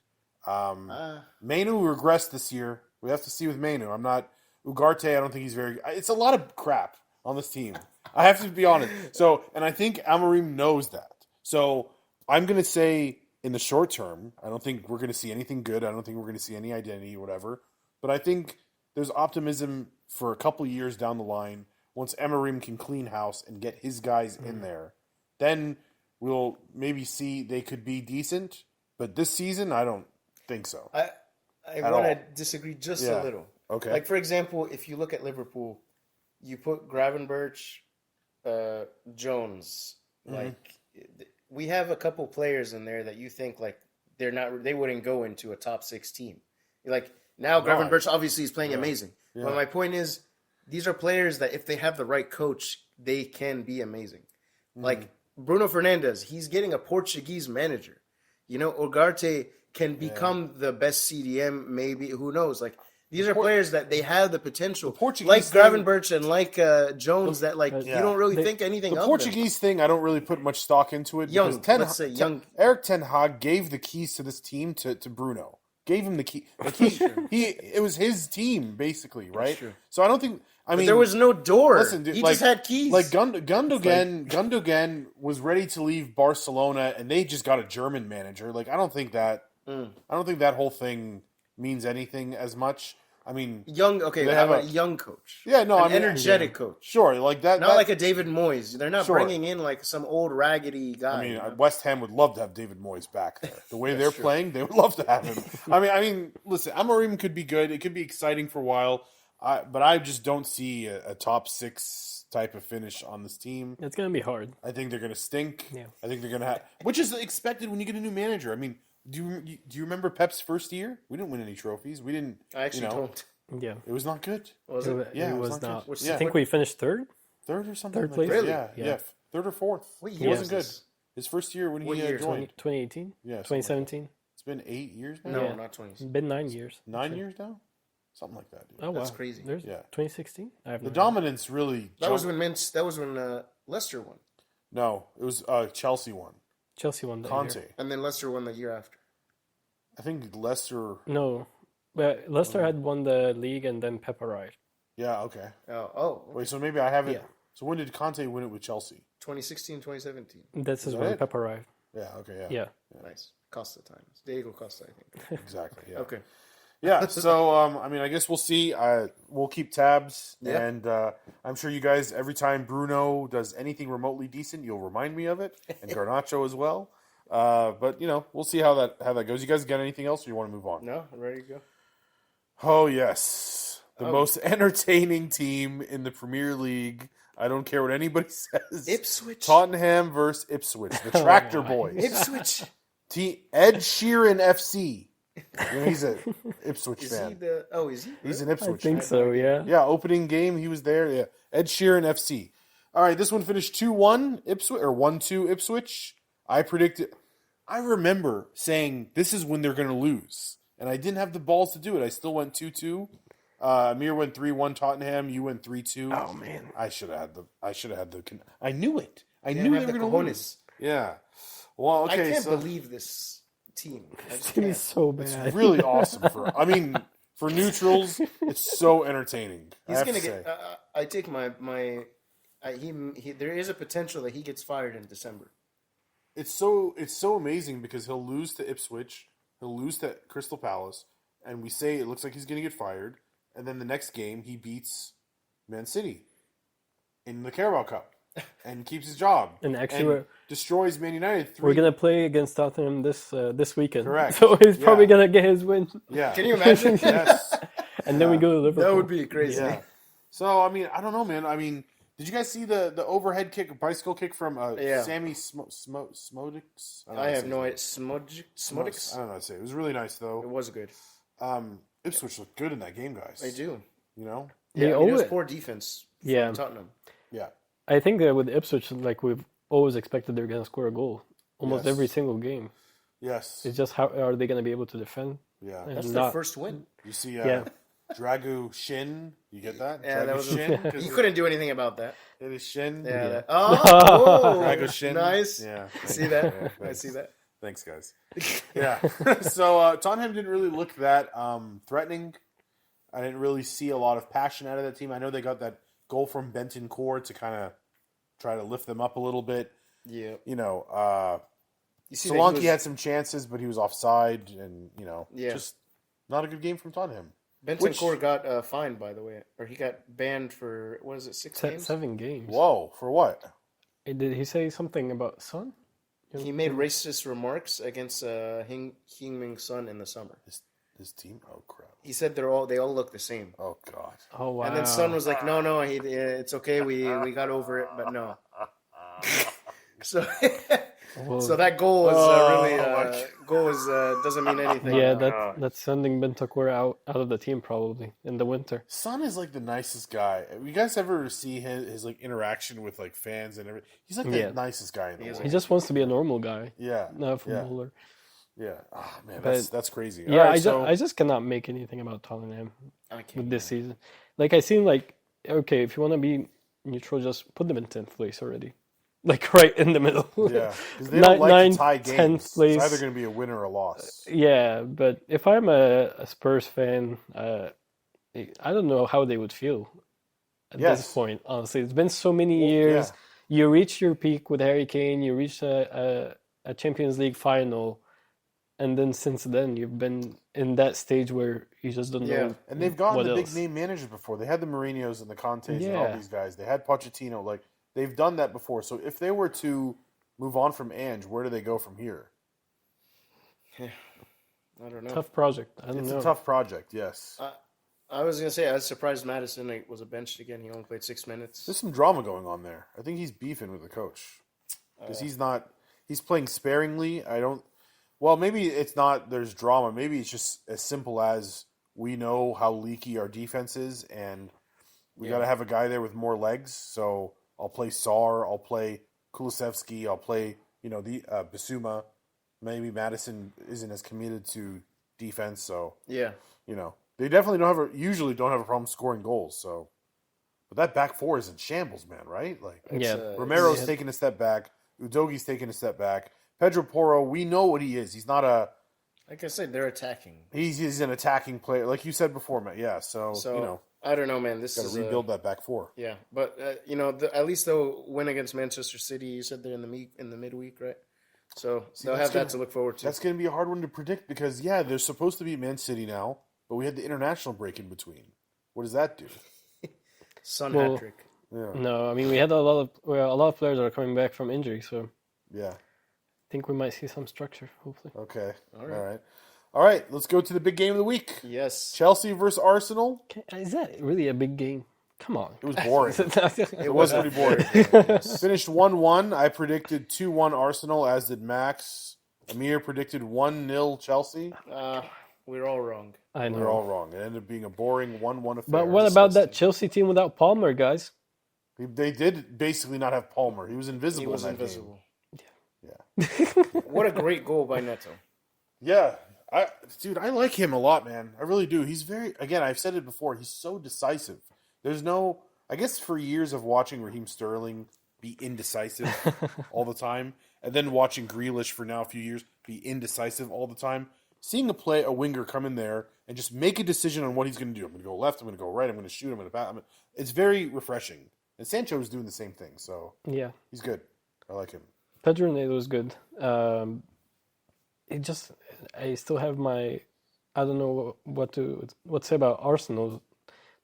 Mainu regressed this year. We have to see with Mainu. I'm not Ugarte. I don't think he's very. It's a lot of crap on this team. I have to be honest. So, and I think Amorim knows that. So, I'm going to say in the short term, I don't think we're going to see anything good. I don't think we're going to see any identity or whatever. But I think there's optimism for a couple years down the line. Once Amorim can clean house and get his guys in there, then we'll maybe see they could be decent. But this season, I don't think so. I want to disagree just a little. Okay. Like, for example, if you look at Liverpool, you put Gravenberch, Jones. Like, we have a couple players in there that you think, like, they wouldn't go into a top 6 team. Like, now Gravenberch obviously is playing amazing. Yeah. But my point is, these are players that if they have the right coach, they can be amazing. Like, Bruno Fernandes, he's getting a Portuguese manager. You know, Ugarte can become the best CDM, maybe. Who knows? Like, these are players that they have the potential. Portuguese like thing- Gravenberch and like Jones that, like, you don't really think anything The of Portuguese thing, I don't really put much stock into it. Young, because let's say young. Eric Ten Hag gave the keys to this team to Bruno. Gave him the key. Like it was his team, basically, right? true. So I don't think... I mean, There was no door. listen, dude, he like- just had keys. Like Gundogan was ready to leave Barcelona, and they just got a German manager. Like I don't think that whole thing means anything as much. I mean, young, okay, they have have a young coach. yeah, no, An I mean, energetic coach. Sure, like that. Not like a David Moyes. They're not Sure. bringing in like some old raggedy guy. I mean, you know? West Ham would love to have David Moyes back there. The way they're playing, they would love to have him. I mean, listen, Amorim could be good. It could be exciting for a while, but I just don't see a top 6 type of finish on this team. It's gonna be hard. I think they're going to stink. Yeah. I think they're going to have, which is expected when you get a new manager. I mean, do you remember Pep's first year? We didn't win any trophies. We didn't. I actually don't. Yeah, It was not good. Was it, it? Yeah, it it was was not not. good. I think we finished third. Third or something. Third like place? that. Really? Yeah, Yeah. third or fourth. What He year wasn't is good. this? His first year when What he year? joined. 2018? Yeah, something like that. 2017? It's been 8 years now. No, Yeah. not 20. Been 9 years. 9 years now. Something like that. Dude. Oh, That's wow. crazy. There's Yeah. 2016? I have The no idea. dominance really. That was jumped. when Leicester won, No, it was Chelsea won. Chelsea won that Conte. year. and then Leicester won the year after. I think Leicester. No. But Leicester had won the league and then Pep arrived. Yeah. Okay. Oh, Wait. So maybe I haven't. Yeah. So when did Conte win it with Chelsea? 2016, 2017. This is that when it? Pep arrived. Yeah. Okay. Yeah. Yeah. Nice. Costa times. Diego Costa, I think. Exactly. Yeah. Okay. Yeah. So I mean, I guess we'll see. We'll keep tabs, Yeah. and I'm sure you guys, every time Bruno does anything remotely decent, you'll remind me of it, and Garnacho as well. But we'll see how that goes. You guys got anything else, or you want to move on? No, ready to go. Oh yes, the most entertaining team in the Premier League. I don't care what anybody says. Ipswich. Tottenham versus Ipswich, the Tractor Boys. Ipswich. Ed Sheeran FC. He's a Ipswich Is fan. he the? Oh, is he? He's an I Ipswich think fan. so, yeah. Yeah, opening game, he was there. Yeah, Ed Sheeran FC. All right, this one finished 2-1 Ipswich or 1-2 Ipswich. I remember saying this is when they're going to lose, and I didn't have the balls to do it. I still went 2-2. Amir went 3-1 Tottenham. You went 3-2. Oh, man. I should have had the. I knew it. I They knew have they the were going to cojones. lose. Yeah. Well, okay. I can't so believe this team. I just It can't. is so it's bad. really awesome for neutrals. It's so entertaining. He's I have gonna to get. say. I take he. There is a potential that he gets fired in December. It's so amazing because he'll lose to Ipswich, he'll lose to Crystal Palace, and we say it looks like he's going to get fired, and then the next game he beats Man City in the Carabao Cup and keeps his job And actually, destroys Man United. we're going to play against Tottenham this weekend. Correct. So he's probably Yeah. going to get his win. Yeah. Can you imagine? Yes. And then we go to Liverpool. That would be crazy. Yeah. So I mean, I don't know, man. I mean, did you guys see the overhead kick, bicycle kick from Sammy Smodics? I have no idea. Smodics? I don't know how to say it. It was really nice though. It was good. Ipswich looked good in that game, guys. They do. You know? Yeah, it was poor defense from Tottenham. Yeah. I think that with Ipswich, like we've always expected they're going to score a goal almost every single game. Yes. It's just how are they going to be able to defend? Yeah. That's their first win. You see Dragu Shin, you get that? Yeah, that was Shin. You couldn't do anything about that. It is Shin. Yeah. Dragu Shin. Nice. Yeah. See that? Yeah, I see that. Thanks, guys. Yeah. So Tottenham didn't really look that threatening. I didn't really see a lot of passion out of that team. I know they got that goal from Bentancur to kind of try to lift them up a little bit. Yeah. You know, Solanke had some chances, but he was offside, and just not a good game from Tottenham. Bentancur got fined, by the way, or he got banned for 6 games? 7 games. Whoa, for what? Did he say something about Son? He made racist remarks against Heung-min Son in the summer. This team? Oh crap! He said they all look the same. Oh god! Oh wow! And then Son was like, "No, it's okay. We got over it, but no." So that goal was doesn't mean anything. Yeah, that's sending Bentancur out of the team probably in the winter. Son is like the nicest guy. You guys ever see his like interaction with like fans and everything? He's like the nicest guy in the world. He just wants to be a normal guy. Yeah, not a footballer. Yeah. Oh man, But- that's crazy. Yeah, All right, I just cannot make anything about Tottenham I can't. with this season. Like I seem like okay, if you want to be neutral, just put them in 10th place already, like right in the middle. Yeah, because they don't like to tie 10th games. place. It's either going to be a win or a loss. Yeah, but if I'm a Spurs fan, I don't know how they would feel at this point. Honestly, it's been so many years. Yeah. You reach your peak with Harry Kane. You reach a Champions League final, and then since then you've been in that stage where you just don't know. And they've gotten what the else. big name managers before. They had the Mourinhos and the Contes and all Yeah. these guys. They had Pochettino. Like they've done that before. So if they were to move on from Ange, where do they go from here? I don't know. Tough project. I don't It's know. a tough project. Yes. I was gonna say I was surprised Madison was a benched again. He only played 6 minutes. There's some drama going on there. I think he's beefing with the coach because he's not. He's playing sparingly. Well, maybe it's not. There's drama. Maybe it's just as simple as we know how leaky our defense is, and we got to have a guy there with more legs. So I'll play Sarr. I'll play Kulusevski. I'll play Bissouma. Maybe Madison isn't as committed to defense. So they definitely usually don't have a problem scoring goals. So, but that back four is in shambles, man. Right? Like Romero's taking a step back. Udogi's taking a step back. Pedro Porro, we know what he is. He's not a... Like I said, they're attacking. He's an attacking player. Like you said before, Matt. Yeah, so I don't know, man. This got is to rebuild that back four. Yeah, but, at least they'll win against Manchester City. You said they're in the midweek, right? So they'll have that to look forward to. That's going to be a hard one to predict because, they're supposed to be Man City now, but we had the international break in between. What does that do? Hat trick. Yeah. No, I mean we had a lot of players that are coming back from injury, so yeah, I think we might see some structure. Hopefully. Okay. All right. Let's go to the big game of the week. Yes. Chelsea versus Arsenal. Is that really a big game? Come on. It was boring. It was pretty boring. Finished 1-1. I predicted 2-1 Arsenal, as did Max. Amir predicted 1-0 Chelsea. We're all wrong. I know. We're all wrong. It ended up being a boring 1-1 affair. But what about that Chelsea team without Palmer, guys? They did basically not have Palmer. He was invisible. Game. Yeah. What a great goal by Neto. Yeah. I like him a lot, man. I really do. He's I've said it before, he's so decisive. I guess for years of watching Raheem Sterling be indecisive all the time, and then watching Grealish for now a few years be indecisive all the time, seeing a winger come in there and just make a decision on what he's going to do. I'm going to go left, I'm going to go right, I'm going to shoot, I'm going to bat. It's very refreshing. And Sancho is doing the same thing, so he's good. I like him. Pedro Neto was good. I still have I don't know what to say about Arsenal,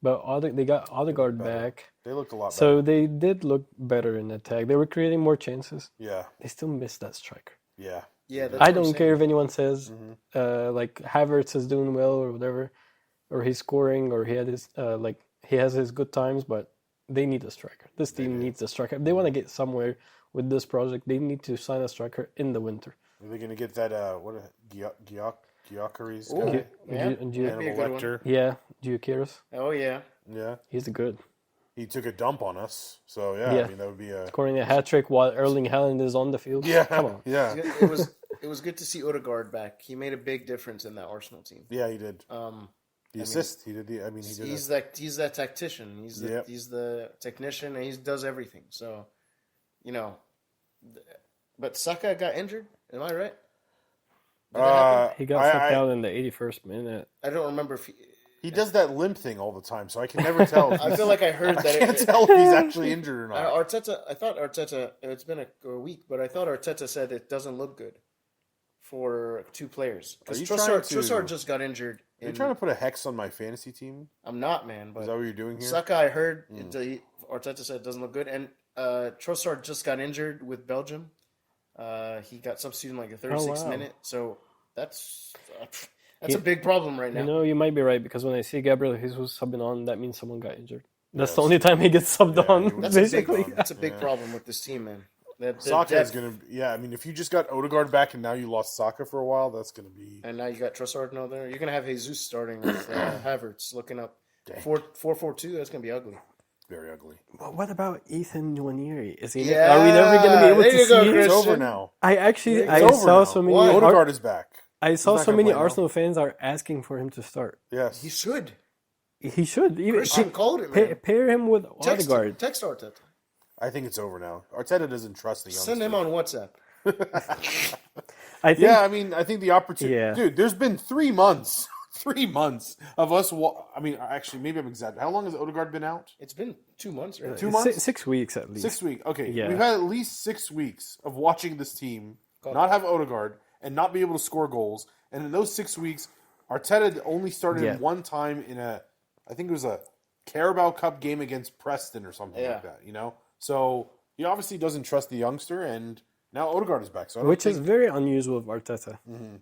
but they got Odegaard back. They looked a lot better. So they did look better in attack. They were creating more chances. Yeah. They still missed that striker. Yeah. Yeah. I don't care if anyone says like Havertz is doing well or whatever, or he's scoring or he had he has his good times, but they need a striker. This team needs a striker. If they want to get somewhere with this project, they need to sign a striker in the winter. Are they going to get that, Gyökeres Ooh, guy? yeah. Hannibal Lecter. Yeah, Gyökeres. Oh, yeah. Yeah. He's good. He took a dump on us. So, yeah, Yeah. I mean, that would be a... Scoring a hat trick while Erling Haaland is on the field. Yeah. Come on. Yeah. It was good to see Odegaard back. He made a big difference in that Arsenal team. Yeah, he did. The assist, he did. He's that tactician. He's the technician, and he does everything. So, but Saka got injured. Am I right? Did that happen? He got sucked out in the 81st minute. I don't remember if he does that limp thing all the time, so I can never tell. I feel like I heard that. I can't tell if he's actually injured or not. I thought Arteta. It's been a week, but I thought Arteta said it doesn't look good for two players because Trossard just got injured. Are you trying to put a hex on my fantasy team? I'm not, man. But is that what you're doing here? Saka, I heard Arteta said it doesn't look good, and Trossard just got injured with Belgium. He got substituted in like the 36th minute, so that's a big problem right now. You might be right because when I see Gabriel Jesus subbing on, that means someone got injured. That's the only time he gets subbed on. That's basically, that's a big problem with this team, man. Saka is going to... Yeah, I mean, if you just got Odegaard back and now you lost Saka for a while, that's going to be... And now you got Trossard now there. You're going to have Jesus starting with Havertz looking up 4-4-2. That's going to be ugly. Very ugly. Well, what about Ethan Nwaneri? Is he? Yeah, are we never going to be able to see him? It's over now. I saw so many. Odegaard is back. I saw so many Arsenal fans are asking for him to start. Yes, he should. He should. Christian called it, man. Pair him with Odegaard. Text Arteta. I think it's over now. Arteta doesn't trust the youngster. Send him on WhatsApp. I think the opportunity... Yeah. Dude, there's been 3 months. 3 months of us... I mean, actually, maybe I'm exaggerating. How long has Odegaard been out? It's been 2 months, right? 2 months? 6 weeks at least. 6 weeks. Okay, yeah. We've had at least 6 weeks of watching this team not have Odegaard and not be able to score goals. And in those 6 weeks, Arteta only started one time in I think it was a Carabao Cup game against Preston or something like that, So he obviously doesn't trust the youngster, and now Odegaard is back. So which is very unusual of Arteta,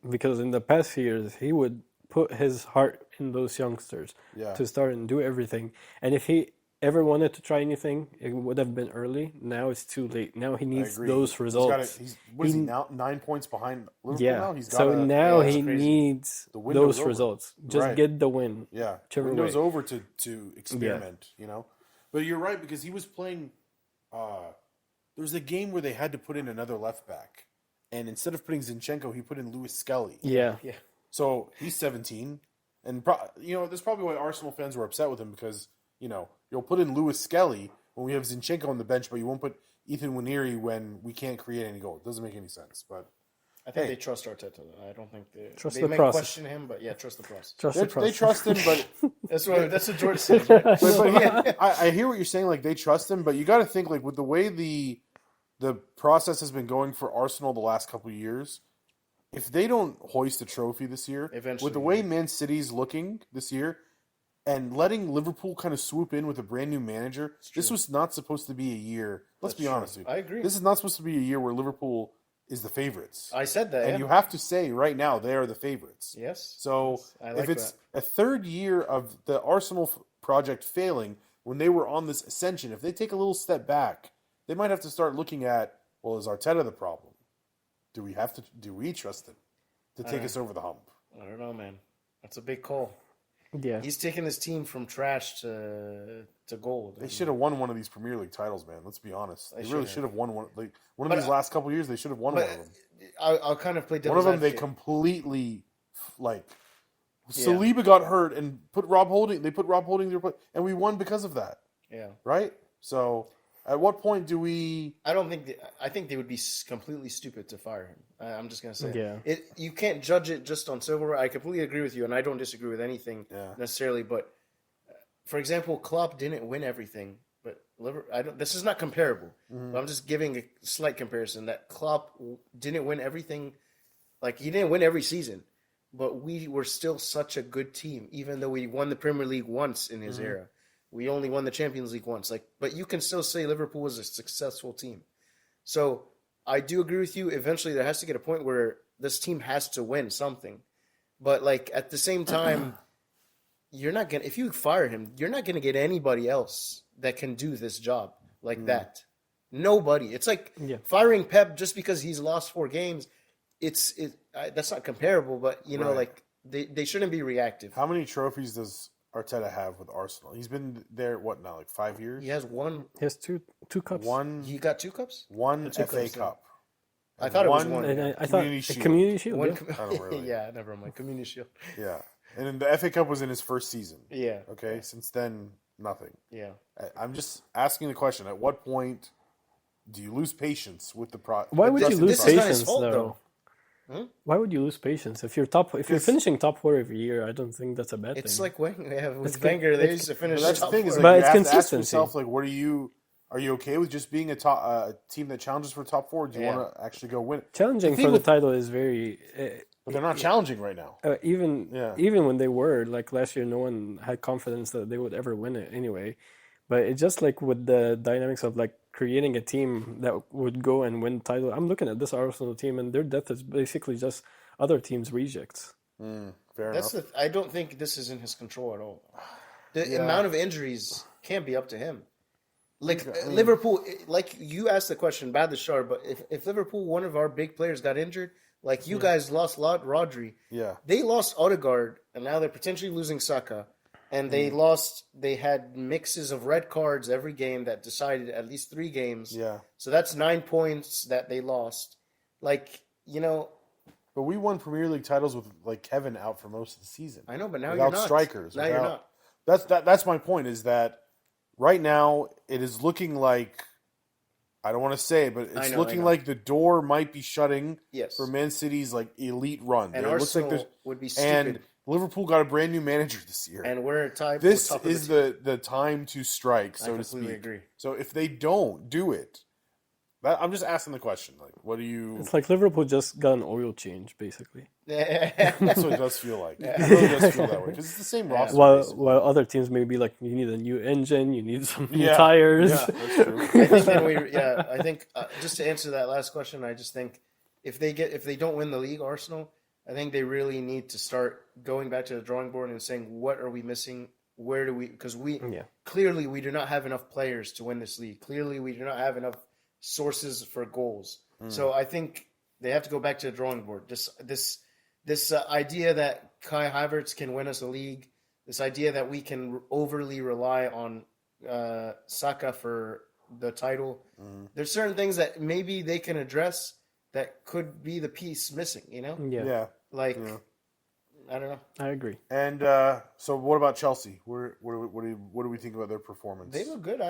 because in the past years, he would put his heart in those youngsters to start and do everything. And if he ever wanted to try anything, it would have been early. Now it's too late. Now he needs those results. What is he now? 9 points behind Liverpool now? He needs those results. Just get the win. Yeah. Window's over to experiment, But you're right, because he was playing... there was a game where they had to put in another left back. And instead of putting Zinchenko, he put in Lewis Skelly. Yeah. So he's 17. And, that's probably why Arsenal fans were upset with him, because... you'll put in Lewis Skelly when we have Zinchenko on the bench, but you won't put Ethan Nwaneri when we can't create any goal. It doesn't make any sense. But I think they trust Arteta. I don't think they may process. Question him, but trust the process. They trust him, but that's what George says. Right? but I hear what you're saying. Like, they trust him, but you got to think, like, with the way the process has been going for Arsenal the last couple of years, if they don't hoist a trophy this year, with the way Man City's looking this year. And letting Liverpool kind of swoop in with a brand new manager, this was not supposed to be a year. Let's be honest, dude. I agree. This is not supposed to be a year where Liverpool is the favorites. I said that. And you have to say right now they are the favorites. Yes. So if it's a third year of the Arsenal project failing when they were on this ascension, if they take a little step back, they might have to start looking at, well, is Arteta the problem? Do we trust him to take us over the hump? I don't know, man. That's a big call. Yeah, he's taking his team from trash to gold. They should have won one of these Premier League titles, man. Let's be honest. They really should have won one. Like one of these last couple of years, they should have won one of them. I'll kind of play devil's advocate. One of them they completely Saliba got hurt and put Rob Holding. They put Rob Holding there, and we won because of that. Yeah. Right. So. At what point do we... I think they would be completely stupid to fire him. I'm just going to say. You can't judge it just on silverware. I completely agree with you, and I don't disagree with anything necessarily. But, for example, Klopp didn't win everything. But this is not comparable. But I'm just giving a slight comparison that Klopp didn't win everything. Like, he didn't win every season. But we were still such a good team, even though we won the Premier League once in his era. We only won the Champions League once. But you can still say Liverpool was a successful team. So I do agree with you. Eventually, there has to get a point where this team has to win something. But at the same time, you're not gonna if you fire him, you're not gonna get anybody else that can do this job like that. Nobody. It's like firing Pep just because he's lost 4 games. That's not comparable, but like they shouldn't be reactive. How many trophies does Arteta have with Arsenal? He's been there what now, like 5 years? He has one. He has two cups. He got 2 cups. One Two FA cups, Cup. I thought it was one. And I thought Community Shield. Community Shield. One Yeah. I don't really. yeah, never mind. Community Shield. Yeah, and then the FA Cup was in his first season. Yeah. Okay, since then nothing. Yeah. I'm just asking the question: at what point do you lose patience with the pro? Why would you lose this is not his patience fault, though? Why would you lose patience if you're finishing top 4 every year? I don't think that's a bad It's thing. like with Wenger, they used to finish. But that's the top thing is, four. like, But you it's have to ask consistency. yourself, like, what are you okay with just being a team that challenges for top 4? Or do you want to actually go win it? Challenging thing for the with- title is very But they're not challenging right now. even Yeah. even when they were like last year, no one had confidence that they would ever win it anyway. But it's just like with the dynamics of like creating a team that would go and win title. I'm looking at this Arsenal team, and their depth is basically just other teams' rejects. Fair That's enough. I don't think this is in his control at all. The amount of injuries can't be up to him. Like Liverpool, like you asked the question, bad the Shar, but if Liverpool, one of our big players got injured, like you guys lost Rodri, Yeah. they lost Odegaard, and now they're potentially losing Saka, and they had mixes of red cards every game that decided at least 3 games. Yeah. So that's 9 points that they lost. Like, But we won Premier League titles with like Kevin out for most of the season. I know, but now without you're not. strikers. Now you're not. That's my point. Is that right now it is looking like, I don't want to say it, but it's I looking know. like the door might be shutting Yes. for Man City's like elite run. And It looks like Arsenal there's- would be and stupid. Liverpool got a brand new manager this year. And we're tied. This we're top of is the the time to strike, so I to completely speak. agree. So if they don't do it, I'm just asking the question. Like, what do you? It's like Liverpool just got an oil change, basically. team. That's what it does feel like. It really does feel that way because it's the same roster. While other teams may be like, you need a new engine, you need some new Yeah. tires. Yeah, that's true. I think just to answer that last question, I just think if they don't win the league, Arsenal, I think they really need to start going back to the drawing board and saying, what are we missing? Where do we? Because clearly we do not have enough players to win this league. Clearly we do not have enough sources for goals. So I think they have to go back to the drawing board. This idea that Kai Havertz can win us a league, this idea that we can overly rely on Saka for the title. There's certain things that maybe they can address that could be the piece missing. Yeah, I don't know. I agree. And so, what about Chelsea? What do we think about their performance? They look good.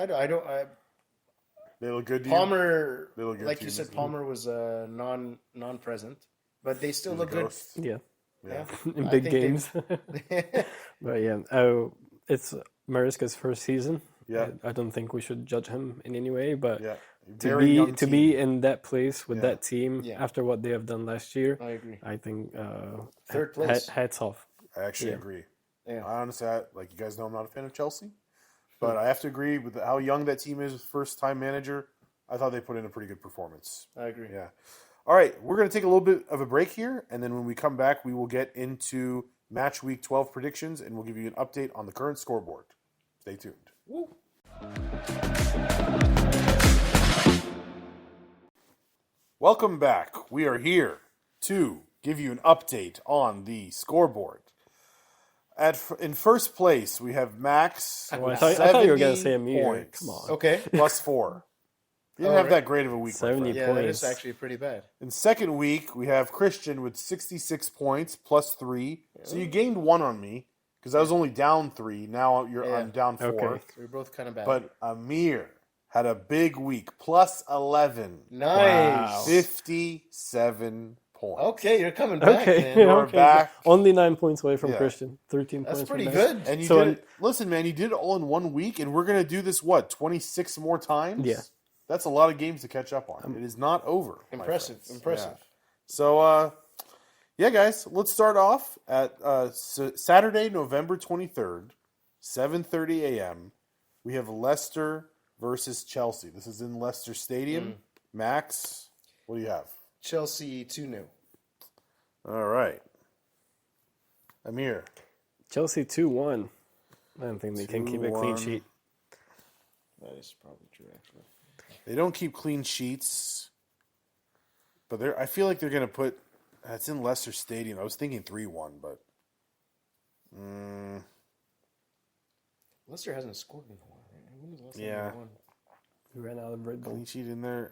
They look good. To you? Palmer, They look good like to you you, said, Mr. Palmer was non-present, but they still look good. Ghost. Yeah, Yeah. in I big think games. But yeah, it's Mariska's first season. Yeah. I don't think we should judge him in any way, but Yeah, to very young be team. in that place with Yeah. that team Yeah. after what they have done last year, I agree. I think Third place. hats off. I actually agree. Yeah. I honestly, like you guys know, I'm not a fan of Chelsea, but I have to agree with how young that team is. First time manager, I thought they put in a pretty good performance. I agree. Yeah. All right, we're going to take a little bit of a break here, and then when we come back, we will get into match week 12 predictions, and we'll give you an update on the current scoreboard. Stay tuned. Woo. Welcome back. We are here to give you an update on the scoreboard. In first place, we have Max. Oh, with I thought you were going to 70 say Amir. points. Come on. Okay. Plus 4. You didn't Oh, have right. that great of a week. my 70 friend. Yeah, that points. is actually pretty bad. In second week, we have Christian with 66 points, plus 3. So you gained 1 on me, because I was only down 3. Now I'm down 4. Okay. So we're both kind of bad. But Amir had a big week, plus 11. nice. 57 points. Okay, you're coming back, Okay, man. You're okay. back. Only 9 points away from Yeah. Christian. 13 That's points. pretty from good. And you So did it. Listen, man, you did it all in 1 week, and we're going to do this, 26 more times? Yeah. That's a lot of games to catch up on. It is not over. my Impressive, friends. impressive. Yeah. So, yeah, guys, let's start off at Saturday, November 23rd, 7:30 a.m. We have Leicester versus Chelsea. This is in Leicester Stadium. Max, what do you have? Chelsea 2-0. All right. Amir. Chelsea 2-1. I don't think they can keep a clean 2-1. sheet. That is probably true, actually. They don't keep clean sheets, but I feel like they're going to put. It's in Leicester Stadium. I was thinking 3-1, but. Leicester hasn't scored in a while, right? When was the last time Yeah. they won? We ran out of Red Bull. Clean sheet in there.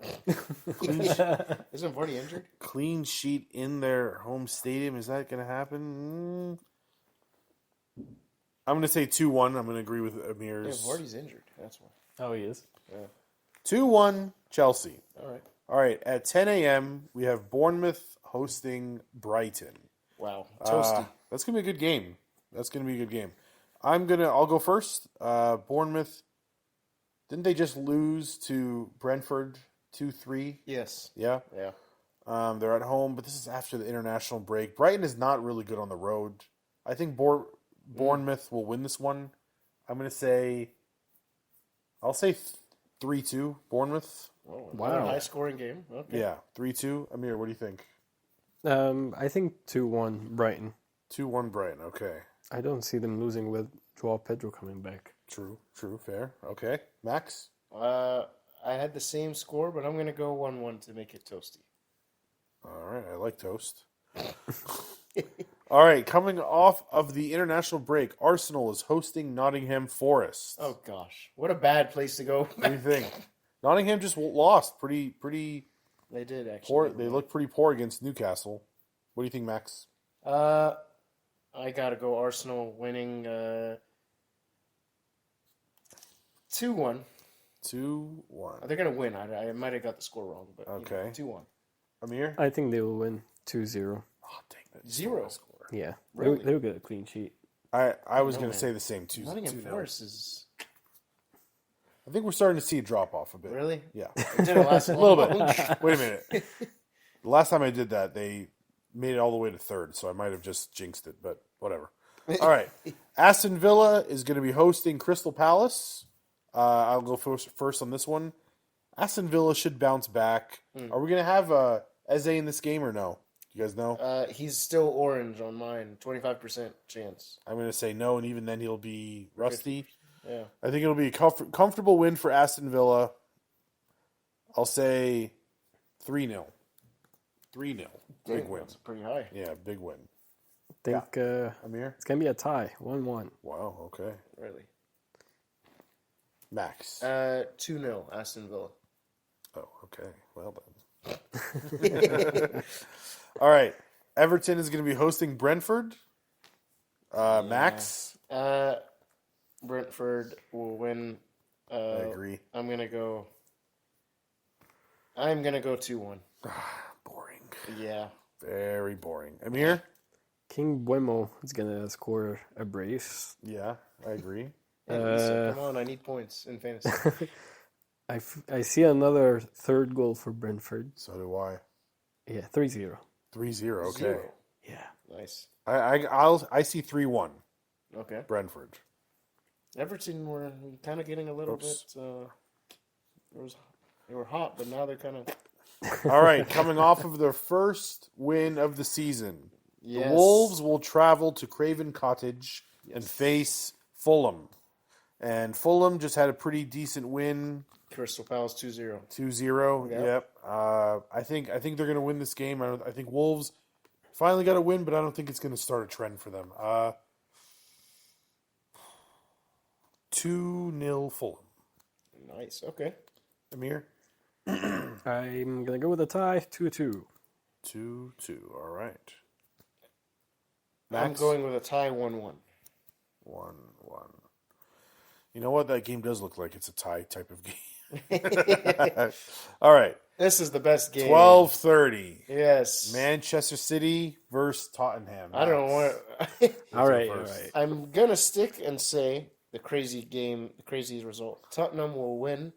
Isn't Vardy injured? Clean sheet in their home stadium. Is that going to happen? I'm going to say 2-1. I'm going to agree with Yeah, Amir's. Vardy's injured. That's why. Oh, he is? 2-1 Chelsea. All right. All right. At 10 a.m., we have Bournemouth hosting Brighton. Wow. Toasty. That's going to be a good game. I'll go first. Bournemouth. Didn't they just lose to Brentford 2-3? Yes. Yeah. Yeah. They're at home, but this is after the international break. Brighton is not really good on the road. I think Bournemouth will win this one. I'll say 3-2 Bournemouth. Whoa, Wow. High scoring game. Okay. Yeah, 3-2. Amir, what do you think? I think 2-1 Brighton. 2-1 Brighton. Okay. I don't see them losing with Joao Pedro coming back. True, fair. Okay. Max? I had the same score, but I'm going to go 1-1 to make it toasty. All right, I like toast. All right, coming off of the international break, Arsenal is hosting Nottingham Forest. Oh, gosh. What a bad place to go. What do you think? Nottingham just lost pretty They did, actually. poor. They looked pretty poor against Newcastle. What do you think, Max? I got to go Arsenal winning 2-1. 2-1. They're going to win. I might have got the score wrong, but Okay. 2-1. Amir? I think they will win 2-0. Oh, dang that. 0. Score. Yeah. Really? They'll get a clean sheet. I was No, going to man. say the same. 2-0. Nottingham Forest is... I think we're starting to see a drop off a bit. Really? Yeah. It didn't last A long. little bit. Wait a minute. The last time I did that, they made it all the way to third, so I might have just jinxed it, but whatever. All right. Aston Villa is going to be hosting Crystal Palace. I'll go first on this one. Aston Villa should bounce back. Are we going to have Eze in this game or no? You guys know? He's still orange on mine. 25% chance. I'm going to say no, and even then he'll be rusty. Yeah. I think it'll be a comfortable win for Aston Villa. I'll say 3-0. 3-0. Big Damn, win. That's pretty high. Yeah, big win. I think Amir? it's going to be a tie. 1-1. Wow, okay. Really. Max. 2-0 Aston Villa. Oh, okay. Well done. All right. Everton is going to be hosting Brentford. Max. Brentford will win. I agree. I'm gonna go 2-1. Boring. Yeah. Very boring. Amir? King Buemo is going to score a brace. Yeah, I agree. Hey, Lisa, come on, I need points in fantasy. I see another third goal for Brentford. So do I. Yeah, 3-0. 3-0. Okay. 0. Yeah. Nice. I see 3-1 Okay. Brentford. Everton were kind of getting a little Oops. bit. They were hot, but now they're kind of. All right, coming off of their first win of the season, Yes. the Wolves will travel to Craven Cottage and face Fulham. And Fulham just had a pretty decent win, Crystal Palace 2-0. 2-0. Yep. Yep. I think they're going to win this game. I think Wolves finally got a win, but I don't think it's going to start a trend for them. 2-0 Fulham. Nice. Okay. Amir? I'm going to go with a tie. 2-2. 2-2. All right. I'm Max? going with a tie 1-1. 1-1. You know what? That game does look like it's a tie type of game. All right. This is the best game. 12:30. Yes. Manchester City versus Tottenham. I don't know what. All right. first. I'm going to stick and say the crazy result. Tottenham will win.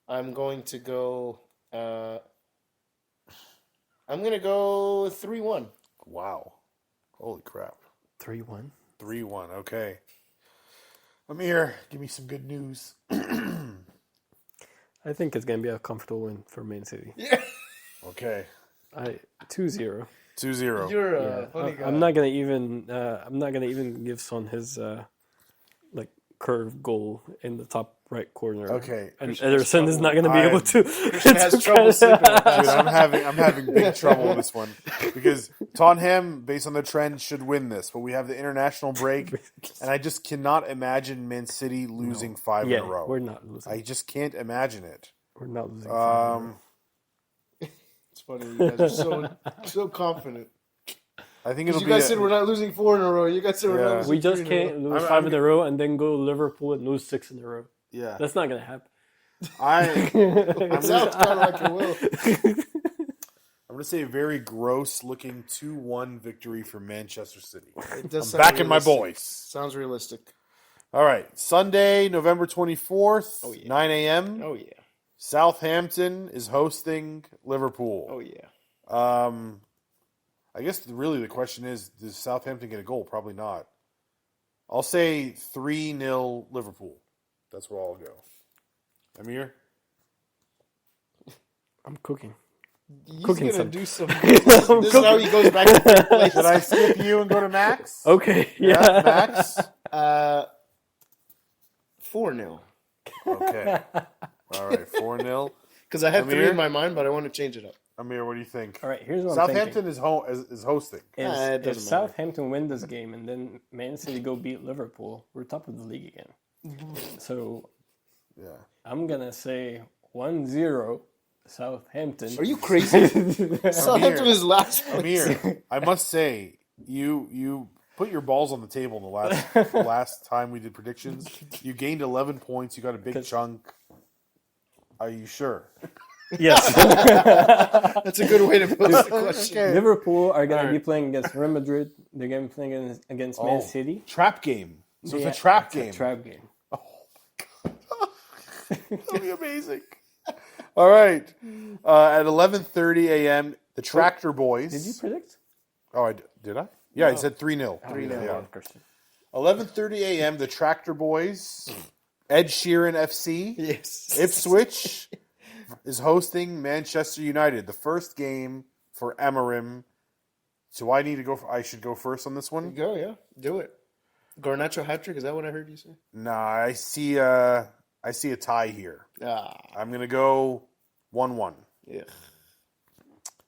I'm going to go. I'm going to go 3-1. Wow. Holy crap. 3-1. 3-1. Okay. Amir, give me some good news. I think it's going to be a comfortable win for Man City. Yeah. Okay. 2-0. 2-0. You're Yeah, a funny guy. I'm not gonna even give Son his like curve goal in the top right corner. Okay. and Christian has Ederson is not gonna be able to. Christian has trouble sleeping at Dude, night. I'm having big trouble with this one because Tottenham, based on the trend, should win this, but we have the international break, and I just cannot imagine Man City losing 5 Yeah, in a row. we're not losing. I just can't imagine it. We're not losing. It's funny. You guys are so confident. I think it'll You be. guys said we're not losing 4 in a row. You guys said we're Yeah. not losing We just 3 in a row. can't lose I'm- 5 in a row and then go to Liverpool and lose 6 in a row. Yeah. That's not gonna happen. It sounds kind of like it will. I'm going to say a very gross-looking 2-1 victory for Manchester City. It does I'm sound backing my realistic. boys. Sounds realistic. All right. Sunday, November 24th, Oh, yeah. 9 a.m. Oh yeah. Southampton is hosting Liverpool. Oh yeah. I guess really the question is, does Southampton get a goal? Probably not. I'll say 3-0 Liverpool. That's where I'll go. Amir? I'm cooking. He's Cooking gonna some. do some. This is how he goes back to third place. Should I skip you and go to Max? Okay, Yeah, Max? 4-0. Okay. All right, 4-0. Because I had 3 Amir? in my mind, but I want to change it up. Amir, what do you think? All right, here's what I'm Southampton is hosting. thinking. it If doesn't matter. Southampton win this game and then Man City go beat Liverpool, we're top of the league again. So Yeah. I'm gonna say 1-0 Southampton. Are you crazy? Southampton is last place. Amir, I must say, you put your balls on the table in the last time we did predictions. You gained 11 points. You got a big chunk. Are you sure? Yes. That's a good way to pose the question. Okay. Liverpool are gonna be playing against Real Madrid. They're gonna be playing against Man City. Trap game. So Yeah, it's a trap it's game. A trap game. That'll be amazing. All right. At 11:30 a.m., the Tractor Boys. Did you predict? Oh, did I? Yeah, I said 3-0. 3-0. Yeah. Christian. 11:30 a.m., the Tractor Boys. Ed Sheeran FC. Yes. Ipswich is hosting Manchester United. The first game for Amarim. So I need to go. I should go first on this one. Go, yeah. Do it. Garnacho hat trick, is that what I heard you say? Nah, I see a tie here. Ah, I'm gonna go 1-1. yeah.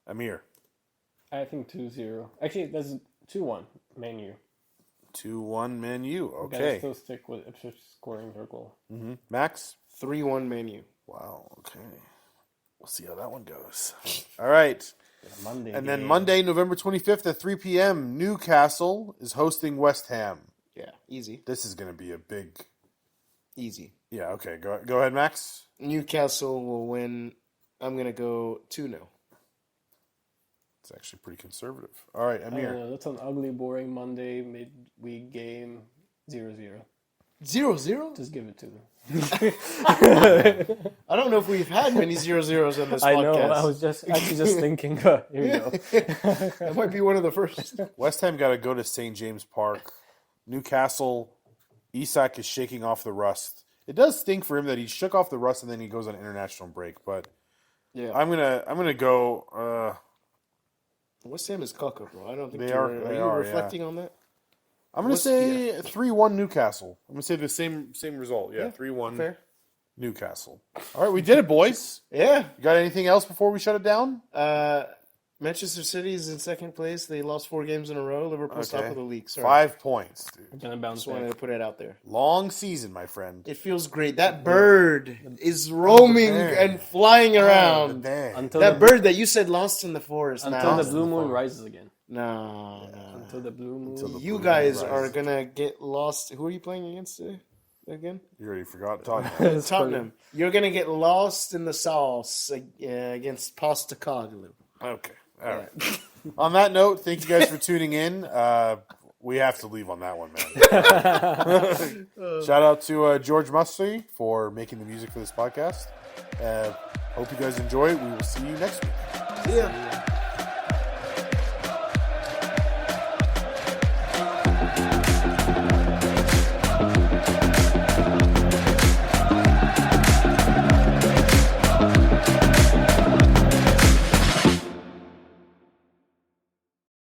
Amir. I think 2-0. Actually, that's 2-1 Man U. 2-1 Man U. Gotta Okay. still stick with Ipswich scoring their goal. Max. 3-1 Man U. Wow. Okay. We'll see how that one goes. All right. Monday. And then game. Monday, November 25th at 3 p.m., Newcastle is hosting West Ham. Yeah, easy. This is going to be a big. Easy. Yeah. Okay. Go ahead, Max. Newcastle will win. I'm going to go 2-0. It's actually pretty conservative. All right, I don't Amir. know, that's an ugly, boring Monday midweek game. 0-0. 0-0? Just Just give it to them. I don't know if we've had many 0-0s on this I podcast. know. I was actually just thinking. Here we go. That might be one of the first. West Ham got to go to St. James Park. Newcastle, Isak is shaking off the rust. It does stink for him that he shook off the rust and then he goes on international break. But Yeah. I'm gonna go. West Ham is caca, bro. I don't think They you're, are- they you are, reflecting on that? I'm gonna say 3-1 Newcastle. I'm gonna say the same result. Yeah, 3-1 Fair. Newcastle. All right, we did it, boys. Yeah. You got anything else before we shut it down? Manchester City is in second place. They lost 4 games in a row. Liverpool's top of the league. Sorry. 5 points, dude. Gonna bounce Just wanted back. to put it out there. Long season, my friend. It feels great. That bird is roaming bird. and flying around. Until That the, bird that you said lost in the forest. until now. the blue moon rises again. No. Until the blue moon. Until the You blue guys moon are rises. going to get lost. Who are you playing against again? You already forgot Tottenham. Tottenham. You're going to get lost in the sauce against Postecoglou. Okay. All right. On that note, thank you guys for tuning in. We have to leave on that one, man. Shout out to George Mustry for making the music for this podcast. Hope you guys enjoy it. We will see you next week. Yeah.